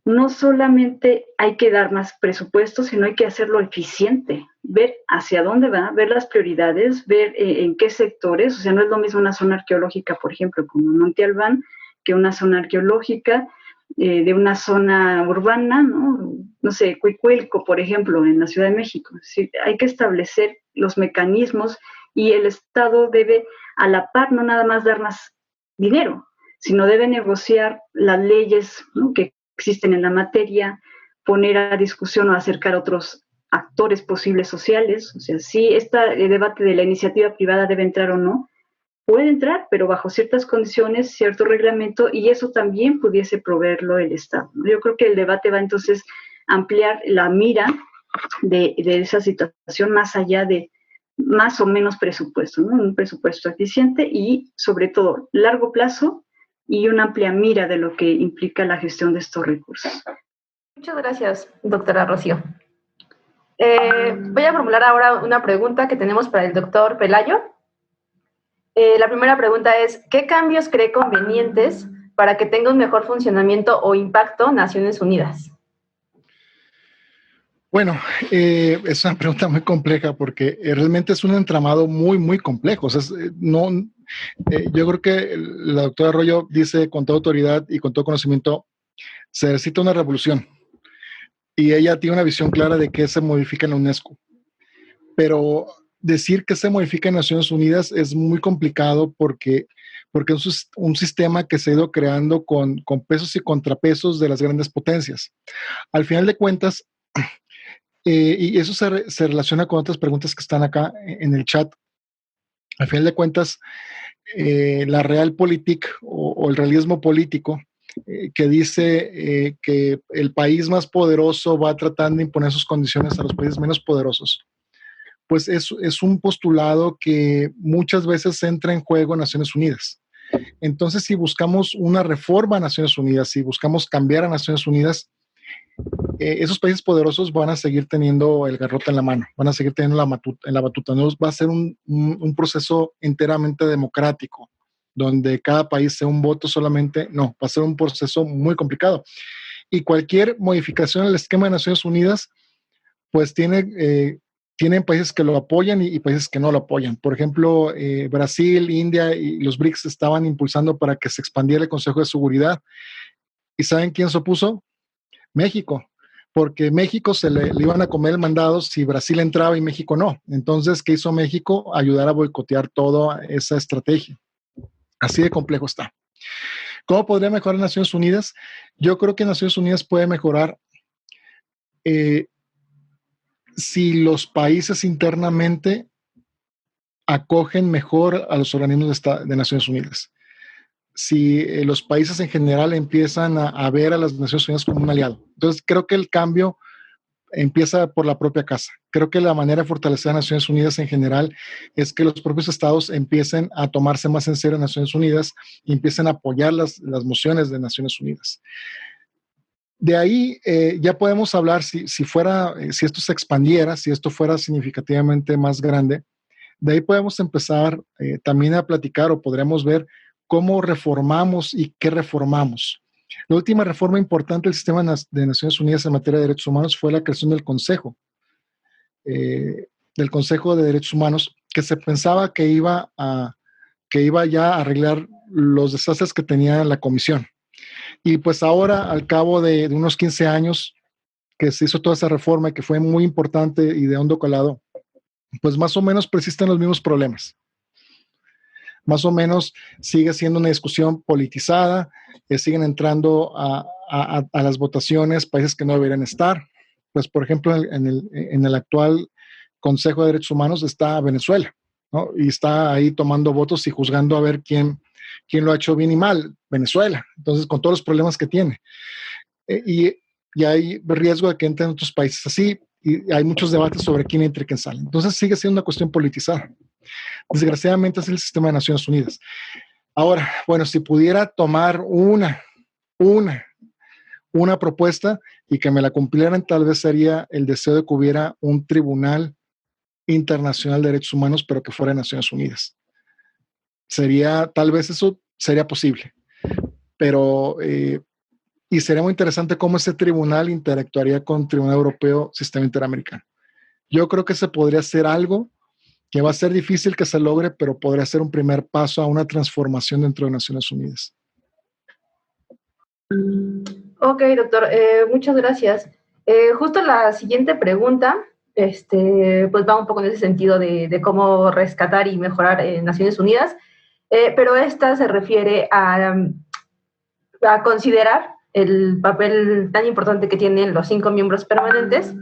no solamente hay que dar más presupuesto, sino hay que hacerlo eficiente, ver hacia dónde va, ver las prioridades, ver en qué sectores. O sea, no es lo mismo una zona arqueológica, por ejemplo, como Monte Albán, que una zona arqueológica de una zona urbana, no sé, Cuicuilco, por ejemplo, en la Ciudad de México. Es decir, hay que establecer los mecanismos y el Estado debe, a la par, no nada más dar más dinero, sino debe negociar las leyes, ¿no?, que existen en la materia, poner a discusión o acercar a otros actores posibles sociales. O sea, si el debate de la iniciativa privada debe entrar o no, puede entrar, pero bajo ciertas condiciones, cierto reglamento, y eso también pudiese proveerlo el Estado. Yo creo que el debate va entonces a ampliar la mira de esa situación más allá de más o menos presupuesto, ¿no? Un presupuesto eficiente y, sobre todo, largo plazo y una amplia mira de lo que implica la gestión de estos recursos. Muchas gracias, doctora Rocío. Voy a formular ahora una pregunta que tenemos para el doctor Pelayo. La primera pregunta es, ¿qué cambios cree convenientes para que tenga un mejor funcionamiento o impacto Naciones Unidas? Bueno, es una pregunta muy compleja porque realmente es un entramado muy, muy complejo. O sea, yo creo que la doctora Arroyo dice con toda autoridad y con todo conocimiento, se necesita una revolución. Y ella tiene una visión clara de qué se modifica en la UNESCO. Pero decir que se modifica en Naciones Unidas es muy complicado porque es un sistema que se ha ido creando con pesos y contrapesos de las grandes potencias. Al final de cuentas, y eso se relaciona con otras preguntas que están acá en el chat, al final de cuentas, la realpolitik o el realismo político que dice que el país más poderoso va tratando de imponer sus condiciones a los países menos poderosos, pues es un postulado que muchas veces entra en juego en Naciones Unidas. Entonces, si buscamos una reforma a Naciones Unidas, si buscamos cambiar a Naciones Unidas, esos países poderosos van a seguir teniendo el garrote en la mano, van a seguir teniendo en la batuta. No va a ser un proceso enteramente democrático, donde cada país sea un voto solamente. No, va a ser un proceso muy complicado. Y cualquier modificación al esquema de Naciones Unidas, pues tienen países que lo apoyan y países que no lo apoyan. Por ejemplo, Brasil, India y los BRICS estaban impulsando para que se expandiera el Consejo de Seguridad. ¿Y saben quién se opuso? México, porque México le iban a comer el mandado si Brasil entraba y México no. Entonces, ¿qué hizo México? Ayudar a boicotear toda esa estrategia. Así de complejo está. ¿Cómo podría mejorar Naciones Unidas? Yo creo que Naciones Unidas puede mejorar si los países internamente acogen mejor a los organismos de Naciones Unidas. Si los países en general empiezan a ver a las Naciones Unidas como un aliado. Entonces, creo que el cambio empieza por la propia casa. Creo que la manera de fortalecer a Naciones Unidas en general es que los propios estados empiecen a tomarse más en serio a Naciones Unidas y empiecen a apoyar las mociones de Naciones Unidas. De ahí ya podemos hablar si esto se expandiera, si esto fuera significativamente más grande. De ahí podemos empezar también a platicar o podríamos ver cómo reformamos y qué reformamos. La última reforma importante del sistema de Naciones Unidas en materia de derechos humanos fue la creación del Consejo de Derechos Humanos, que se pensaba que iba ya a arreglar los desastres que tenía la Comisión. Y pues ahora, al cabo de unos 15 años, que se hizo toda esa reforma y que fue muy importante y de hondo calado, pues más o menos persisten los mismos problemas. Más o menos sigue siendo una discusión politizada, siguen entrando a las votaciones países que no deberían estar. Pues, por ejemplo, en el actual Consejo de Derechos Humanos está Venezuela, ¿no? Y está ahí tomando votos y juzgando a ver quién lo ha hecho bien y mal, Venezuela. Entonces, con todos los problemas que tiene. Y hay riesgo de que entren otros países así, y hay muchos debates sobre quién entra y quién sale. Entonces, sigue siendo una cuestión politizada. Desgraciadamente es el sistema de Naciones Unidas. Ahora, bueno, si pudiera tomar una propuesta y que me la cumplieran, tal vez sería el deseo de que hubiera un tribunal internacional de derechos humanos, pero que fuera de Naciones Unidas. Tal vez eso sería posible, pero y sería muy interesante cómo ese tribunal interactuaría con el Tribunal Europeo Sistema Interamericano. Yo creo que se podría hacer algo que va a ser difícil que se logre, pero podría ser un primer paso a una transformación dentro de Naciones Unidas. Ok, doctor, muchas gracias. Justo la siguiente pregunta, pues va un poco en ese sentido de cómo rescatar y mejorar Naciones Unidas, pero esta se refiere a considerar el papel tan importante que tienen los 5 miembros permanentes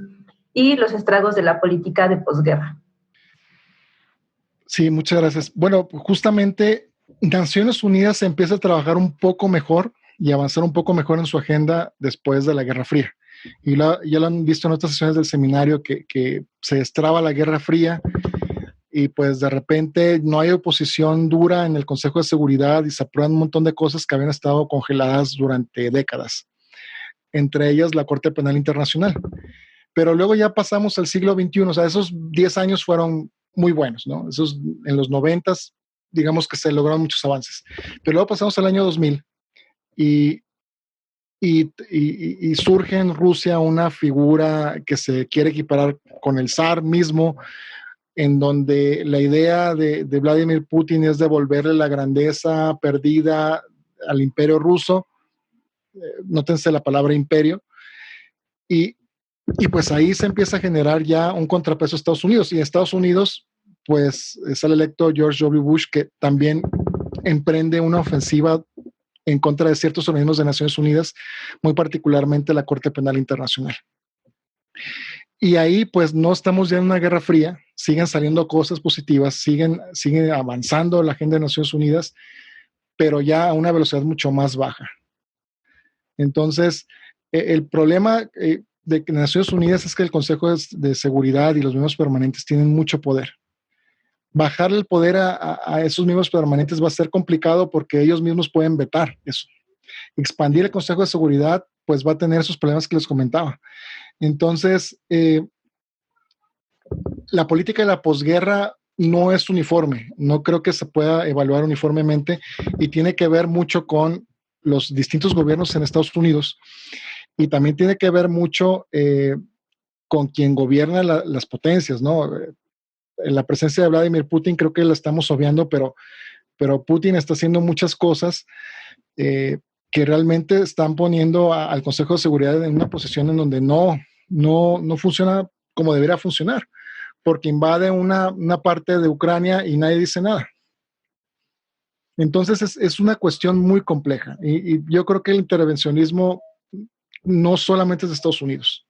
y los estragos de la política de posguerra. Sí, muchas gracias. Bueno, justamente Naciones Unidas empieza a trabajar un poco mejor y avanzar un poco mejor en su agenda después de la Guerra Fría. Y ya lo han visto en otras sesiones del seminario que se destraba la Guerra Fría y pues de repente no hay oposición dura en el Consejo de Seguridad y se aprueban un montón de cosas que habían estado congeladas durante décadas, entre ellas la Corte Penal Internacional. Pero luego ya pasamos al siglo XXI, o sea, esos 10 años fueron muy buenos, ¿no? Esos en los 90s, digamos que se lograron muchos avances. Pero luego pasamos al año 2000 y surge en Rusia una figura que se quiere equiparar con el zar mismo, en donde la idea de Vladimir Putin es devolverle la grandeza perdida al imperio ruso. Nótense la palabra imperio. Y pues ahí se empieza a generar ya un contrapeso a Estados Unidos. Y en Estados Unidos, pues sale electo George W. Bush, que también emprende una ofensiva en contra de ciertos organismos de Naciones Unidas, muy particularmente la Corte Penal Internacional. Y ahí, pues, no estamos ya en una guerra fría, siguen saliendo cosas positivas, siguen avanzando la agenda de Naciones Unidas, pero ya a una velocidad mucho más baja. Entonces, el problema de Naciones Unidas es que el Consejo de Seguridad y los miembros permanentes tienen mucho poder. Bajarle el poder a esos miembros permanentes va a ser complicado porque ellos mismos pueden vetar eso. Expandir el Consejo de Seguridad, pues va a tener esos problemas que les comentaba. Entonces, la política de la posguerra no es uniforme. No creo que se pueda evaluar uniformemente y tiene que ver mucho con los distintos gobiernos en Estados Unidos y también tiene que ver mucho con quien gobierna las potencias, ¿no? La presencia de Vladimir Putin creo que la estamos obviando, pero Putin está haciendo muchas cosas que realmente están poniendo al Consejo de Seguridad en una posición en donde no funciona como debería funcionar, porque invade una parte de Ucrania y nadie dice nada. Entonces es una cuestión muy compleja y yo creo que el intervencionismo no solamente es de Estados Unidos.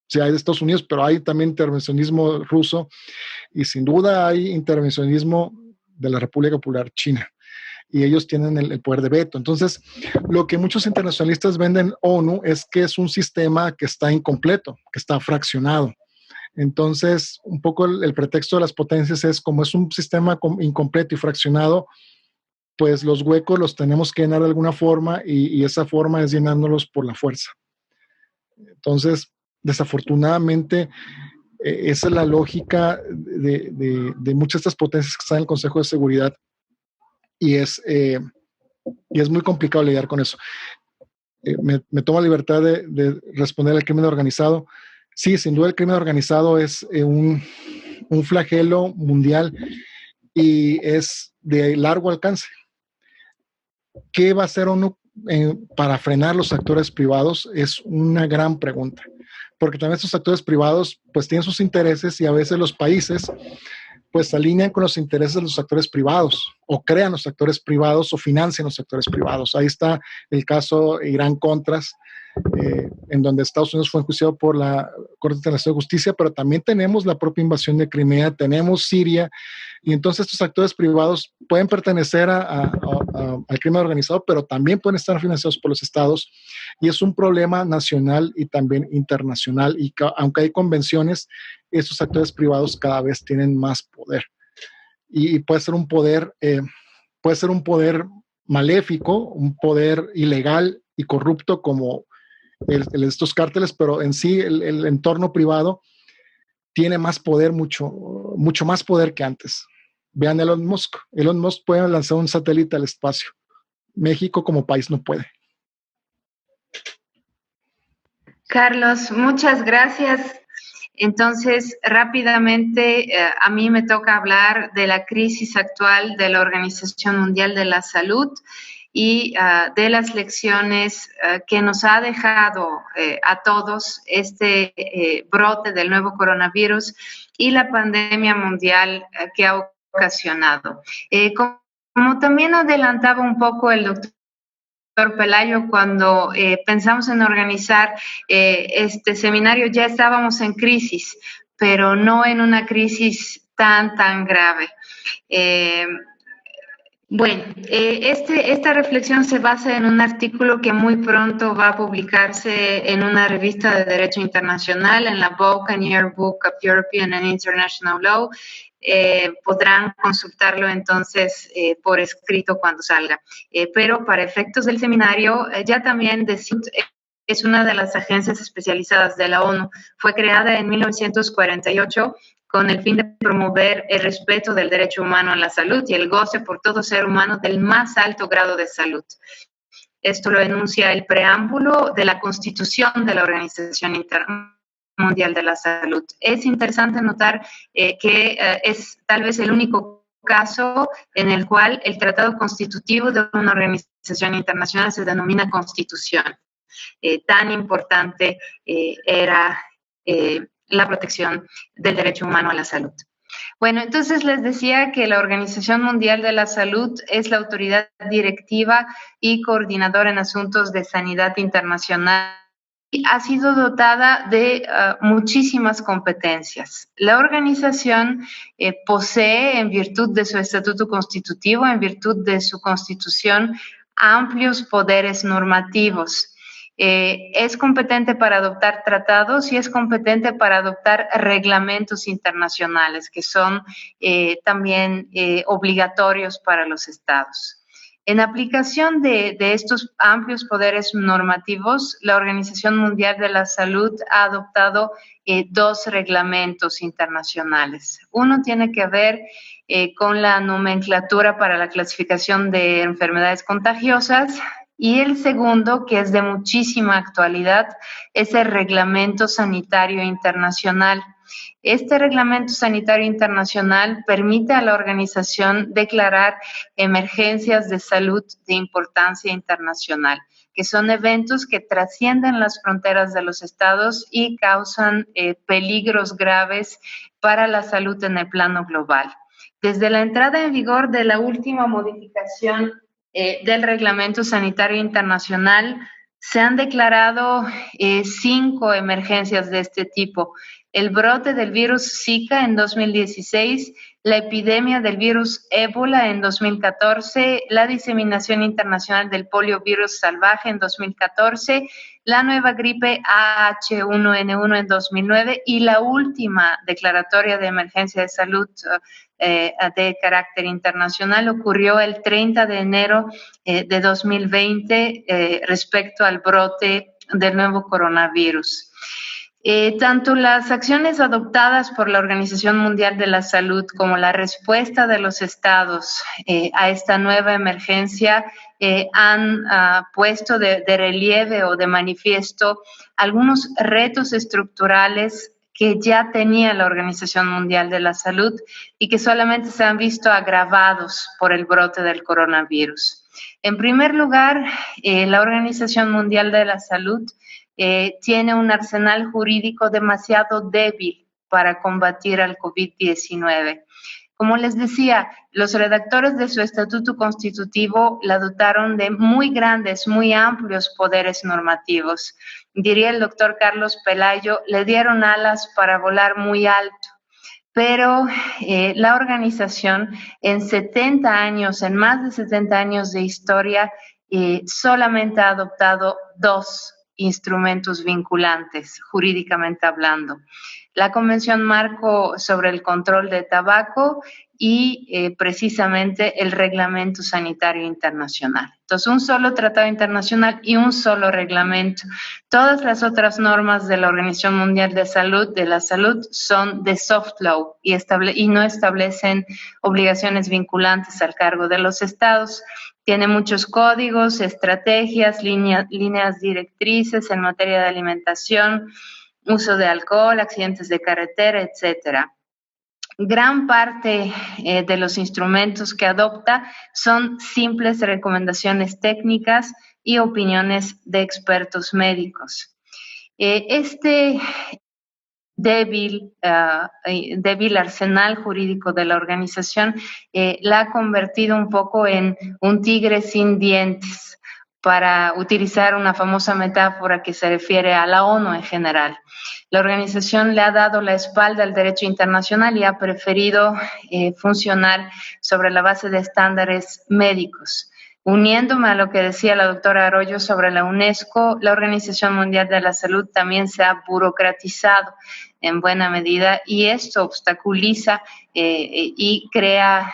Sí, hay de Estados Unidos, pero hay también intervencionismo ruso y sin duda hay intervencionismo de la República Popular China y ellos tienen el poder de veto. Entonces, lo que muchos internacionalistas ven en ONU es que es un sistema que está incompleto, que está fraccionado. Entonces, un poco el pretexto de las potencias es como es un sistema incompleto y fraccionado, pues los huecos los tenemos que llenar de alguna forma y esa forma es llenándolos por la fuerza. Entonces, desafortunadamente, esa es la lógica de muchas de estas potencias que están en el Consejo de Seguridad y es muy complicado lidiar con eso. Me tomo la libertad de responder al crimen organizado. Sí, sin duda el crimen organizado es un flagelo mundial y es de largo alcance. ¿Qué va a hacer ONU para frenar los actores privados? Es una gran pregunta, porque también estos actores privados pues tienen sus intereses y a veces los países pues se alinean con los intereses de los actores privados o crean los actores privados o financian los actores privados. Ahí está el caso Irán-Contras, en donde Estados Unidos fue enjuiciado por la Corte Internacional de Justicia, pero también tenemos la propia invasión de Crimea, tenemos Siria, y entonces estos actores privados pueden pertenecer al crimen organizado, pero también pueden estar financiados por los estados, y es un problema nacional y también internacional, y aunque hay convenciones, estos actores privados cada vez tienen más poder, y puede ser un poder maléfico, un poder ilegal y corrupto como estos cárteles, pero en sí el entorno privado tiene más poder, mucho más poder que antes. Vean Elon Musk. Elon Musk puede lanzar un satélite al espacio. México como país no puede. Carlos, muchas gracias. Entonces, rápidamente, a mí me toca hablar de la crisis actual de la Organización Mundial de la Salud y de las lecciones que nos ha dejado a todos este brote del nuevo coronavirus y la pandemia mundial que ha ocasionado. Como también adelantaba un poco el doctor Pelayo, cuando pensamos en organizar este seminario ya estábamos en crisis, pero no en una crisis tan grave. Esta reflexión se basa en un artículo que muy pronto va a publicarse en una revista de Derecho Internacional, en la Buccaneer Book of European and International Law. Podrán consultarlo entonces por escrito cuando salga. Pero para efectos del seminario, ya también es una de las agencias especializadas de la ONU. Fue creada en 1948 con el fin de promover el respeto del derecho humano a la salud y el goce por todo ser humano del más alto grado de salud. Esto lo enuncia el preámbulo de la Constitución de la Organización Mundial de la Salud. Es interesante notar que es tal vez el único caso en el cual el tratado constitutivo de una organización internacional se denomina Constitución. Tan importante era la protección del derecho humano a la salud. Bueno, entonces les decía que la Organización Mundial de la Salud es la autoridad directiva y coordinadora en asuntos de sanidad internacional. Ha sido dotada de muchísimas competencias. La organización posee, en virtud de su estatuto constitutivo, en virtud de su constitución, amplios poderes normativos. Es competente para adoptar tratados y es competente para adoptar reglamentos internacionales que son también obligatorios para los estados. En aplicación de estos amplios poderes normativos, la Organización Mundial de la Salud ha adoptado 2 reglamentos internacionales. Uno tiene que ver con la nomenclatura para la clasificación de enfermedades contagiosas, y el segundo, que es de muchísima actualidad, es el Reglamento Sanitario Internacional. Este Reglamento Sanitario Internacional permite a la organización declarar emergencias de salud de importancia internacional, que son eventos que trascienden las fronteras de los estados y causan peligros graves para la salud en el plano global. Desde la entrada en vigor de la última modificación del Reglamento Sanitario Internacional, se han declarado 5 emergencias de este tipo. El brote del virus Zika en 2016, la epidemia del virus ébola en 2014, la diseminación internacional del poliovirus salvaje en 2014, la nueva gripe AH1N1 en 2009 y la última declaratoria de emergencia de salud de carácter internacional ocurrió el 30 de enero de 2020 respecto al brote del nuevo coronavirus. Tanto las acciones adoptadas por la Organización Mundial de la Salud como la respuesta de los estados a esta nueva emergencia han puesto de relieve o de manifiesto algunos retos estructurales que ya tenía la Organización Mundial de la Salud y que solamente se han visto agravados por el brote del coronavirus. En primer lugar, la Organización Mundial de la Salud tiene un arsenal jurídico demasiado débil para combatir al COVID-19. Como les decía, los redactores de su estatuto constitutivo la dotaron de muy grandes, muy amplios poderes normativos. Diría el doctor Carlos Pelayo, le dieron alas para volar muy alto. Pero la organización en 70 años, en más de 70 años de historia, solamente ha adoptado 2 instrumentos vinculantes, jurídicamente hablando. La Convención Marco sobre el Control de Tabaco y precisamente el Reglamento Sanitario Internacional. Entonces, un solo tratado internacional y un solo reglamento. Todas las otras normas de la Organización Mundial de la Salud son de soft law y no establecen obligaciones vinculantes al cargo de los estados. Tiene muchos códigos, estrategias, líneas directrices en materia de alimentación, uso de alcohol, accidentes de carretera, etcétera. Gran parte de los instrumentos que adopta son simples recomendaciones técnicas y opiniones de expertos médicos. Este débil arsenal jurídico de la organización la ha convertido un poco en un tigre sin dientes, para utilizar una famosa metáfora que se refiere a la ONU en general. La organización le ha dado la espalda al derecho internacional y ha preferido funcionar sobre la base de estándares médicos. Uniéndome a lo que decía la doctora Arroyo sobre la UNESCO, la Organización Mundial de la Salud también se ha burocratizado en buena medida y esto obstaculiza y crea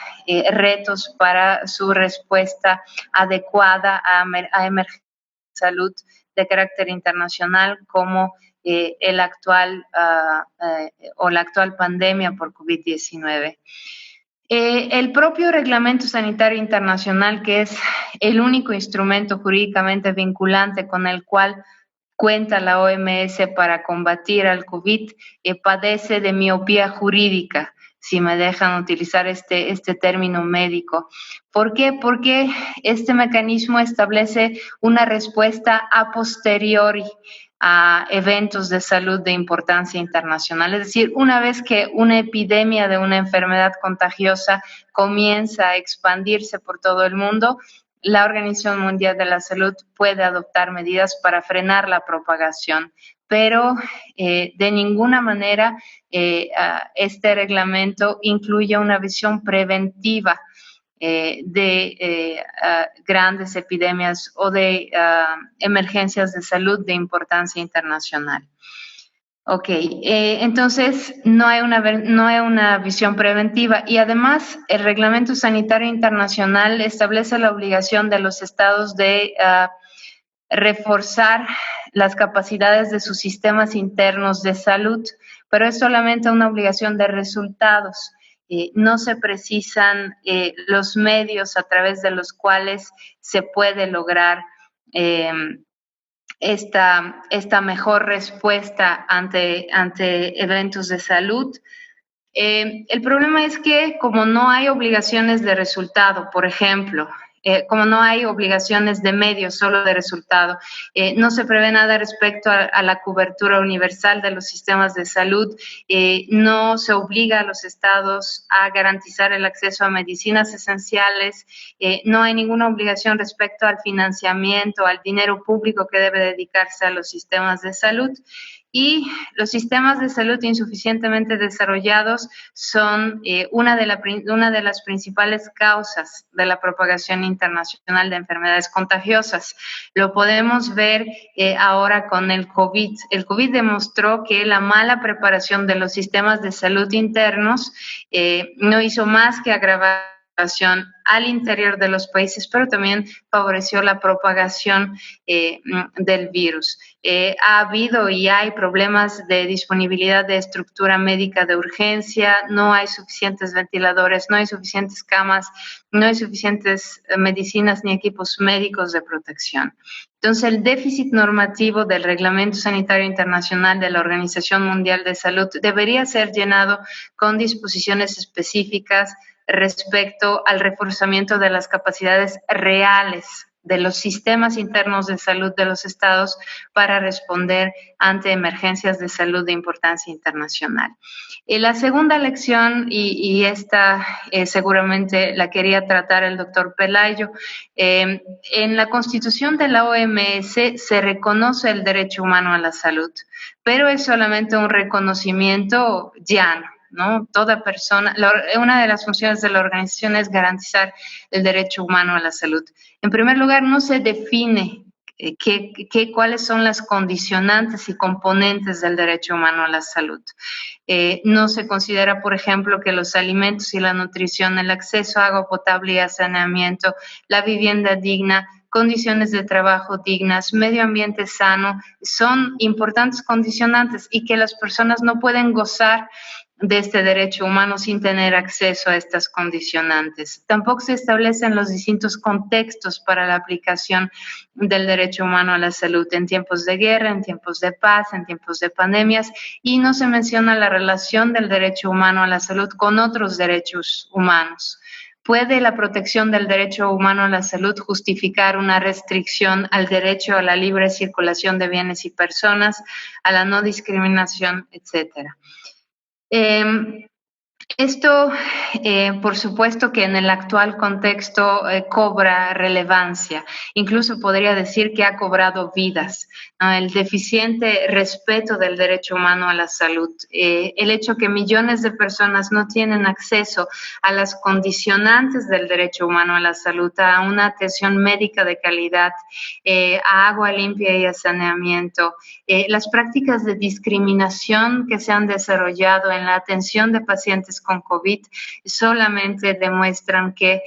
retos para su respuesta adecuada a emergencias de salud de carácter internacional como la actual pandemia por COVID-19. El propio Reglamento Sanitario Internacional, que es el único instrumento jurídicamente vinculante con el cual cuenta la OMS para combatir al COVID, padece de miopía jurídica, si me dejan utilizar este término médico. ¿Por qué? Porque este mecanismo establece una respuesta a posteriori a eventos de salud de importancia internacional. Es decir, una vez que una epidemia de una enfermedad contagiosa comienza a expandirse por todo el mundo, la Organización Mundial de la Salud puede adoptar medidas para frenar la propagación, pero de ninguna manera este reglamento incluye una visión preventiva de grandes epidemias o de emergencias de salud de importancia internacional. Ok, entonces no hay una visión preventiva y además el Reglamento Sanitario Internacional establece la obligación de los estados de reforzar las capacidades de sus sistemas internos de salud, pero es solamente una obligación de resultados. No se precisan los medios a través de los cuales se puede lograr esta mejor respuesta ante eventos de salud. El problema es que como no hay obligaciones de resultado, por ejemplo, como no hay obligaciones de medios, solo de resultado, no se prevé nada respecto a la cobertura universal de los sistemas de salud, no se obliga a los estados a garantizar el acceso a medicinas esenciales, no hay ninguna obligación respecto al financiamiento, al dinero público que debe dedicarse a los sistemas de salud. Y los sistemas de salud insuficientemente desarrollados son una de las principales causas de la propagación internacional de enfermedades contagiosas. Lo podemos ver ahora con el COVID. El COVID demostró que la mala preparación de los sistemas de salud internos no hizo más que agravar al interior de los países, pero también favoreció la propagación del virus. Ha habido y hay problemas de disponibilidad de estructura médica de urgencia, no hay suficientes ventiladores, no hay suficientes camas, no hay suficientes medicinas ni equipos médicos de protección. Entonces, el déficit normativo del Reglamento Sanitario Internacional de la Organización Mundial de Salud debería ser llenado con disposiciones específicas respecto al reforzamiento de las capacidades reales de los sistemas internos de salud de los estados para responder ante emergencias de salud de importancia internacional. La segunda lección, y esta seguramente la quería tratar el doctor Pelayo, en la Constitución de la OMS se reconoce el derecho humano a la salud, pero es solamente un reconocimiento llano, ¿no? Toda persona, una de las funciones de la organización es garantizar el derecho humano a la salud. En primer lugar, no se define cuáles son las condicionantes y componentes del derecho humano a la salud. No se considera, por ejemplo, que los alimentos y la nutrición, el acceso a agua potable y a saneamiento, la vivienda digna, condiciones de trabajo dignas, medio ambiente sano, son importantes condicionantes y que las personas no pueden gozar de este derecho humano sin tener acceso a estas condicionantes. Tampoco se establecen los distintos contextos para la aplicación del derecho humano a la salud en tiempos de guerra, en tiempos de paz, en tiempos de pandemias, y no se menciona la relación del derecho humano a la salud con otros derechos humanos. ¿Puede la protección del derecho humano a la salud justificar una restricción al derecho a la libre circulación de bienes y personas, a la no discriminación, etcétera? Esto, por supuesto que en el actual contexto cobra relevancia, incluso podría decir que ha cobrado vidas, ¿no? El deficiente respeto del derecho humano a la salud, el hecho que millones de personas no tienen acceso a las condicionantes del derecho humano a la salud, a una atención médica de calidad, a agua limpia y a saneamiento, las prácticas de discriminación que se han desarrollado en la atención de pacientes con COVID solamente demuestran que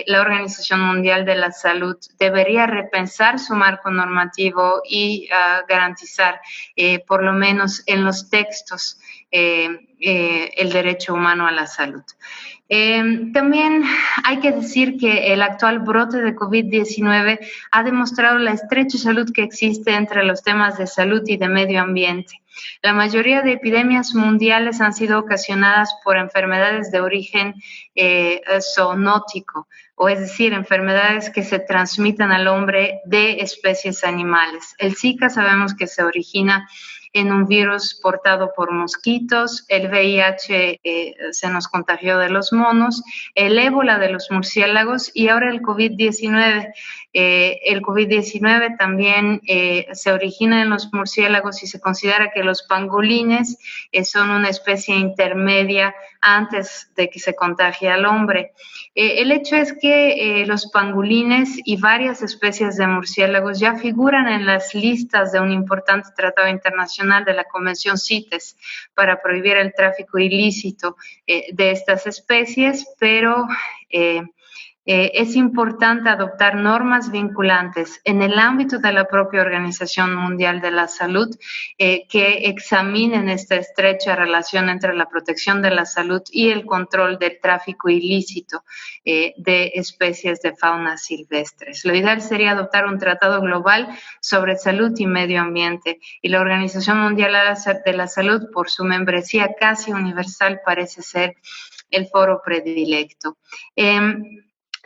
la Organización Mundial de la Salud debería repensar su marco normativo y garantizar, por lo menos en los textos, el derecho humano a la salud. También hay que decir que el actual brote de COVID-19 ha demostrado la estrecha salud que existe entre los temas de salud y de medio ambiente. La mayoría de epidemias mundiales han sido ocasionadas por enfermedades de origen zoonótico, o es decir, enfermedades que se transmiten al hombre de especies animales. El Zika sabemos que se origina en un virus portado por mosquitos, el VIH se nos contagió de los monos, el ébola de los murciélagos y ahora el COVID-19. El COVID-19 también se origina en los murciélagos y se considera que los pangolines son una especie intermedia antes de que se contagie al hombre. El hecho es que los pangolines y varias especies de murciélagos ya figuran en las listas de un importante tratado internacional de la Convención CITES para prohibir el tráfico ilícito de estas especies, pero es importante adoptar normas vinculantes en el ámbito de la propia Organización Mundial de la Salud que examinen esta estrecha relación entre la protección de la salud y el control del tráfico ilícito de especies de fauna silvestres. Lo ideal sería adoptar un tratado global sobre salud y medio ambiente, y la Organización Mundial de la Salud, por su membresía casi universal, parece ser el foro predilecto.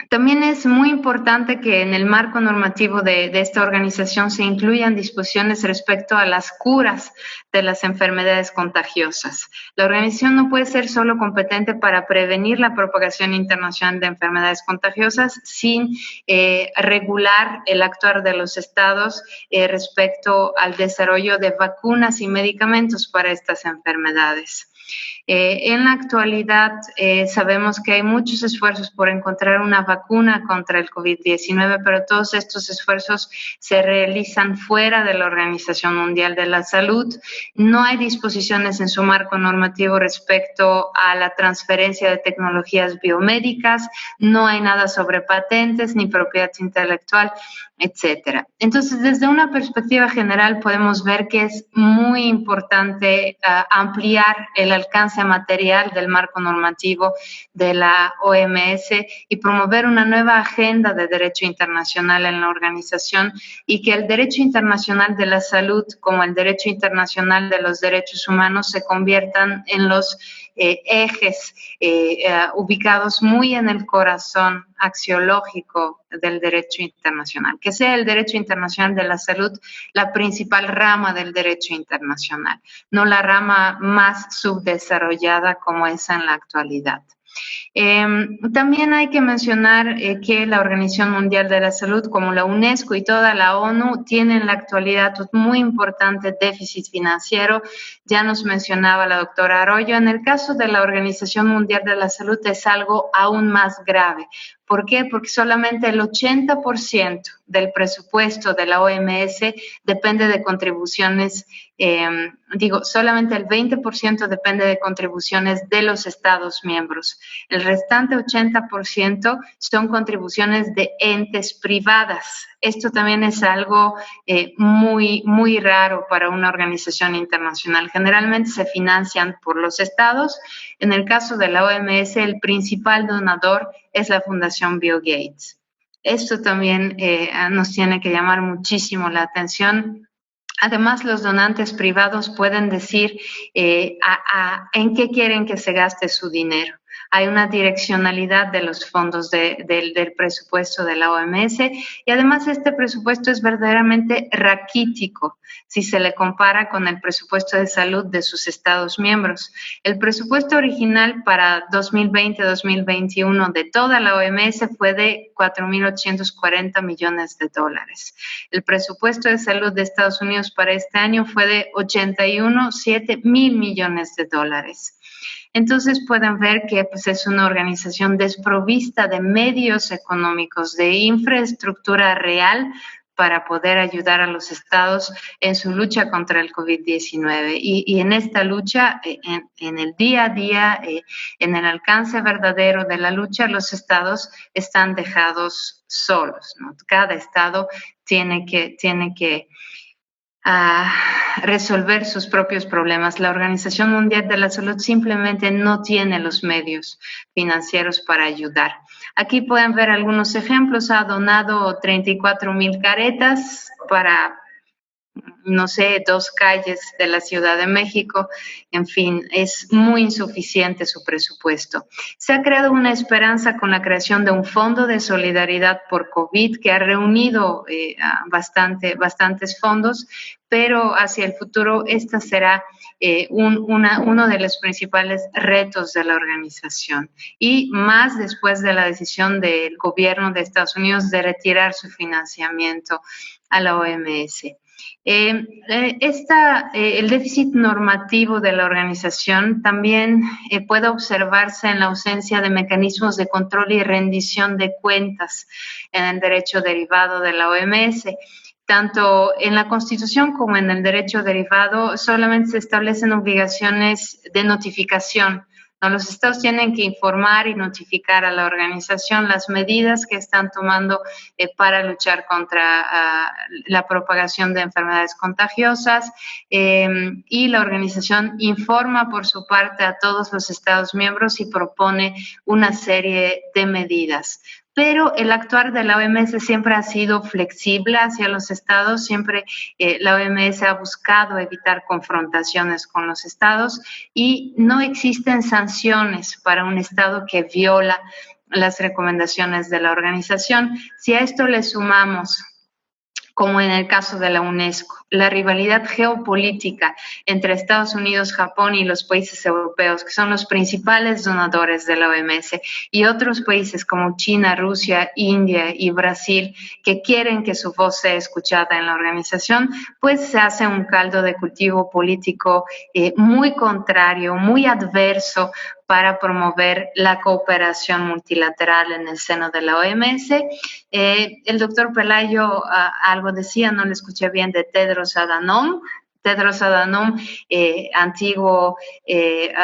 También es muy importante que en el marco normativo de esta organización se incluyan disposiciones respecto a las curas de las enfermedades contagiosas. La organización no puede ser solo competente para prevenir la propagación internacional de enfermedades contagiosas sin regular el actuar de los estados respecto al desarrollo de vacunas y medicamentos para estas enfermedades. En la actualidad sabemos que hay muchos esfuerzos por encontrar una vacuna contra el COVID-19, pero todos estos esfuerzos se realizan fuera de la Organización Mundial de la Salud. No hay disposiciones en su marco normativo respecto a la transferencia de tecnologías biomédicas, no hay nada sobre patentes ni propiedad intelectual, etcétera. Entonces, desde una perspectiva general podemos ver que es muy importante ampliar el alcance material del marco normativo de la OMS y promover una nueva agenda de derecho internacional en la organización, y que el derecho internacional de la salud como el derecho internacional de los derechos humanos se conviertan en los ejes ubicados muy en el corazón axiológico del derecho internacional, que sea el derecho internacional de la salud la principal rama del derecho internacional, no la rama más subdesarrollada como es en la actualidad. También hay que mencionar que la Organización Mundial de la Salud, como la UNESCO y toda la ONU, tiene en la actualidad un muy importante déficit financiero. Ya nos mencionaba la doctora Arroyo. En el caso de la Organización Mundial de la Salud es algo aún más grave. ¿Por qué? Porque solamente el 80% del presupuesto de la OMS depende de contribuciones, solamente el 20% depende de contribuciones de los Estados miembros. El restante 80% son contribuciones de entes privadas. Esto también es algo muy, muy raro para una organización internacional. Generalmente se financian por los estados. En el caso de la OMS, el principal donador es la Fundación Bill Gates. Esto también nos tiene que llamar muchísimo la atención. Además, los donantes privados pueden decir en qué quieren que se gaste su dinero. Hay una direccionalidad de los fondos del presupuesto de la OMS y además este presupuesto es verdaderamente raquítico si se le compara con el presupuesto de salud de sus Estados miembros. El presupuesto original para 2020-2021 de toda la OMS fue de 4.840 millones de dólares. El presupuesto de salud de Estados Unidos para este año fue de 81.7 mil millones de dólares. Entonces pueden ver que pues, es una organización desprovista de medios económicos, de infraestructura real para poder ayudar a los estados en su lucha contra el COVID-19. Y en esta lucha, en el día a día, en el alcance verdadero de la lucha, los estados están dejados solos, ¿no? Cada estado tiene que a resolver sus propios problemas. La Organización Mundial de la Salud simplemente no tiene los medios financieros para ayudar. Aquí pueden ver algunos ejemplos. Ha donado 34,000 caretas para, no sé, 2 calles de la Ciudad de México. En fin, es muy insuficiente su presupuesto. Se ha creado una esperanza con la creación de un fondo de solidaridad por COVID que ha reunido bastantes fondos, pero hacia el futuro esta será uno de los principales retos de la organización y más después de la decisión del gobierno de Estados Unidos de retirar su financiamiento a la OMS. El déficit normativo de la organización también puede observarse en la ausencia de mecanismos de control y rendición de cuentas en el derecho derivado de la OMS. Tanto en la Constitución como en el derecho derivado solamente se establecen obligaciones de notificación. ¿No? Los estados tienen que informar y notificar a la organización las medidas que están tomando para luchar contra la propagación de enfermedades contagiosas y la organización informa por su parte a todos los estados miembros y propone una serie de medidas. Pero el actuar de la OMS siempre ha sido flexible hacia los estados, siempre la OMS ha buscado evitar confrontaciones con los estados y no existen sanciones para un estado que viola las recomendaciones de la organización. Si a esto le sumamos, como en el caso de la UNESCO, la rivalidad geopolítica entre Estados Unidos, Japón y los países europeos, que son los principales donadores de la OMS, y otros países como China, Rusia, India y Brasil, que quieren que su voz sea escuchada en la organización, pues se hace un caldo de cultivo político muy contrario, muy adverso para promover la cooperación multilateral en el seno de la OMS. El doctor Pelayo algo decía, no le escuché bien, de Tedros Adhanom. Tedros Adhanom, antiguo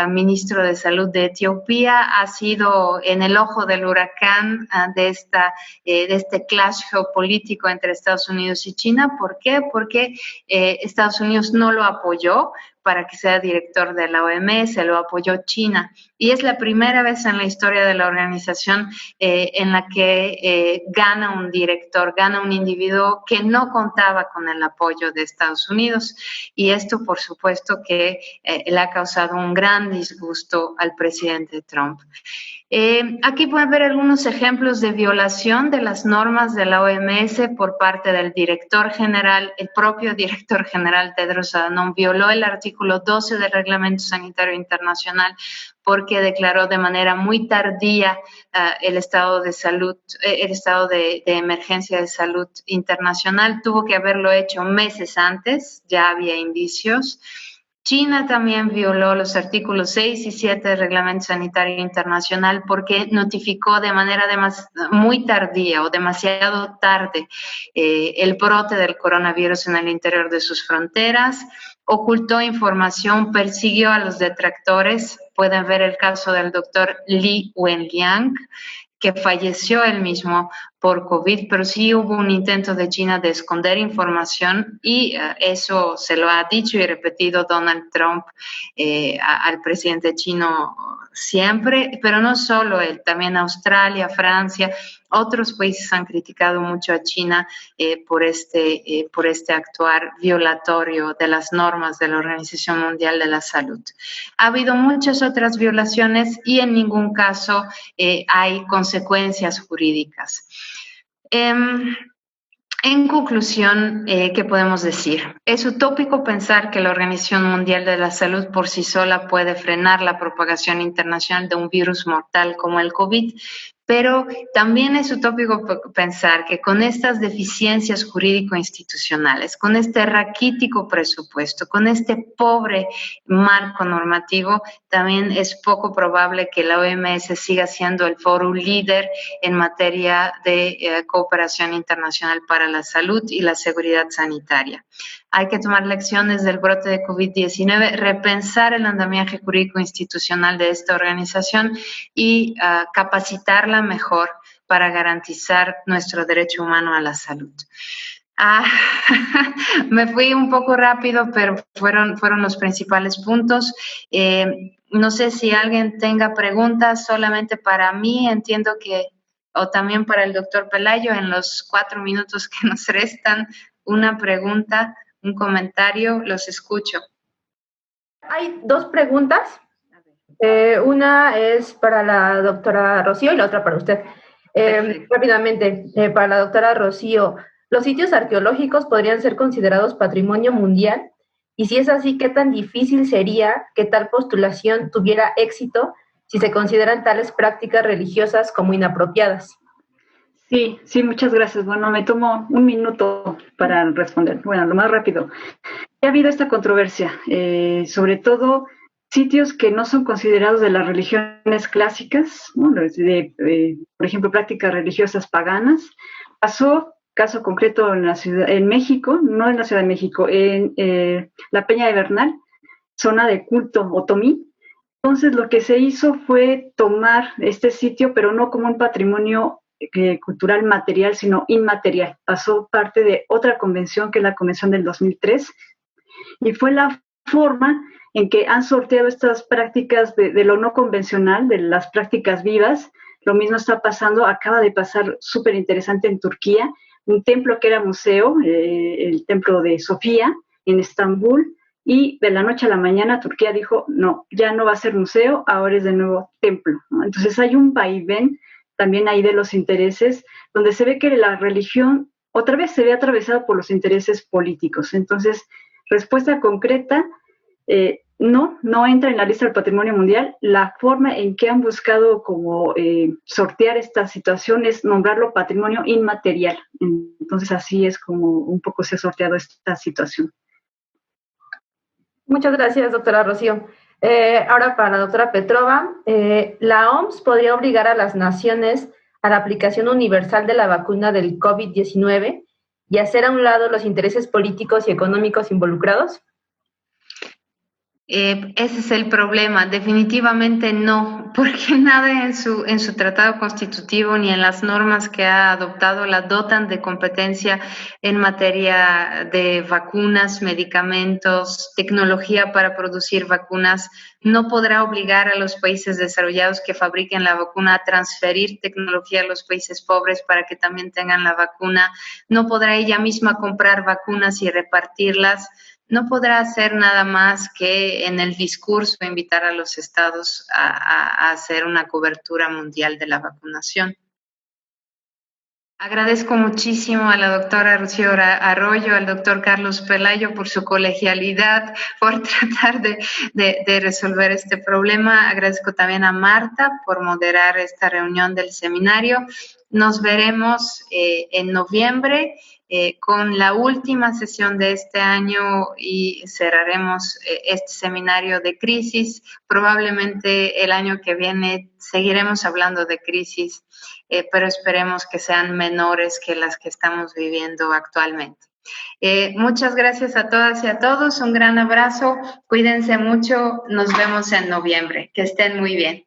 ministro de Salud de Etiopía, ha sido en el ojo del huracán de este clash geopolítico entre Estados Unidos y China. ¿Por qué? Porque Estados Unidos no lo apoyó para que sea director de la OMS, lo apoyó China. Y es la primera vez en la historia de la organización en la que gana un director, gana un individuo que no contaba con el apoyo de Estados Unidos. Y esto, por supuesto, que le ha causado un gran disgusto al presidente Trump. Aquí pueden ver algunos ejemplos de violación de las normas de la OMS por parte del director general. El propio director general Tedros Adhanom violó el artículo 12 del Reglamento Sanitario Internacional porque declaró de manera muy tardía el estado de salud, el estado de emergencia de salud internacional. Tuvo que haberlo hecho meses antes, ya había indicios. China también violó los artículos 6 y 7 del Reglamento Sanitario Internacional porque notificó de manera muy tardía o demasiado tarde el brote del coronavirus en el interior de sus fronteras, ocultó información, persiguió a los detractores. Pueden ver el caso del doctor Li Wenliang, que falleció él mismo por COVID, pero sí hubo un intento de China de esconder información y eso se lo ha dicho y repetido Donald Trump al presidente chino siempre, pero no solo él, también Australia, Francia, otros países han criticado mucho a China por este actuar violatorio de las normas de la Organización Mundial de la Salud. Ha habido muchas otras violaciones y en ningún caso hay consecuencias jurídicas. En conclusión, ¿qué podemos decir? Es utópico pensar que la Organización Mundial de la Salud por sí sola puede frenar la propagación internacional de un virus mortal como el COVID, pero también es utópico pensar que con estas deficiencias jurídico-institucionales, con este raquítico presupuesto, con este pobre marco normativo, también es poco probable que la OMS siga siendo el foro líder en materia de cooperación internacional para la salud y la seguridad sanitaria. Hay que tomar lecciones del brote de COVID-19, repensar el andamiaje jurídico institucional de esta organización y capacitarla mejor para garantizar nuestro derecho humano a la salud. Me fui un poco rápido, pero fueron los principales puntos. No sé si alguien tenga preguntas solamente para mí, entiendo que, o también para el doctor Pelayo, en los 4 minutos que nos restan, una pregunta, un comentario, los escucho. Hay 2 preguntas. Una es para la doctora Rocío y la otra para usted. Rápidamente, para la doctora Rocío, ¿los sitios arqueológicos podrían ser considerados patrimonio mundial? Y si es así, ¿qué tan difícil sería que tal postulación tuviera éxito si se consideran tales prácticas religiosas como inapropiadas? Sí, muchas gracias. Bueno, me tomo un minuto para responder. Bueno, lo más rápido. Ha habido esta controversia, sobre todo sitios que no son considerados de las religiones clásicas, ¿no? Por ejemplo, prácticas religiosas paganas. Pasó, caso concreto en México, no en la Ciudad de México, en la Peña de Bernal, zona de culto otomí. Entonces, lo que se hizo fue tomar este sitio, pero no como un patrimonio cultural material, sino inmaterial. Pasó parte de otra convención, que es la Convención del 2003, y fue la forma en que han sorteado estas prácticas de lo no convencional, de las prácticas vivas. Lo mismo está pasando, acaba de pasar súper interesante en Turquía, un templo que era museo, el templo de Sofía, en Estambul, y de la noche a la mañana Turquía dijo, no, ya no va a ser museo, ahora es de nuevo templo, ¿no? Entonces hay un vaivén también ahí de los intereses, donde se ve que la religión otra vez se ve atravesada por los intereses políticos. Entonces, respuesta concreta, no entra en la lista del patrimonio mundial. La forma en que han buscado como sortear esta situación es nombrarlo patrimonio inmaterial. Entonces, así es como un poco se ha sorteado esta situación. Muchas gracias, doctora Rocío. Ahora para la doctora Petrova, la OMS podría obligar a las naciones a la aplicación universal de la vacuna del COVID-19 y hacer a un lado los intereses políticos y económicos involucrados. Ese es el problema, definitivamente no, porque nada en su tratado constitutivo ni en las normas que ha adoptado la dotan de competencia en materia de vacunas, medicamentos, tecnología para producir vacunas. No podrá obligar a los países desarrollados que fabriquen la vacuna a transferir tecnología a los países pobres para que también tengan la vacuna. No podrá ella misma comprar vacunas y repartirlas. No podrá hacer nada más que en el discurso invitar a los estados a hacer una cobertura mundial de la vacunación. Agradezco muchísimo a la doctora Rocío Arroyo, al doctor Carlos Pelayo por su colegialidad, por tratar de resolver este problema. Agradezco también a Marta por moderar esta reunión del seminario. Nos veremos en noviembre con la última sesión de este año y cerraremos este seminario de crisis. Probablemente el año que viene seguiremos hablando de crisis, pero esperemos que sean menores que las que estamos viviendo actualmente. Muchas gracias a todas y a todos. Un gran abrazo. Cuídense mucho. Nos vemos en noviembre. Que estén muy bien.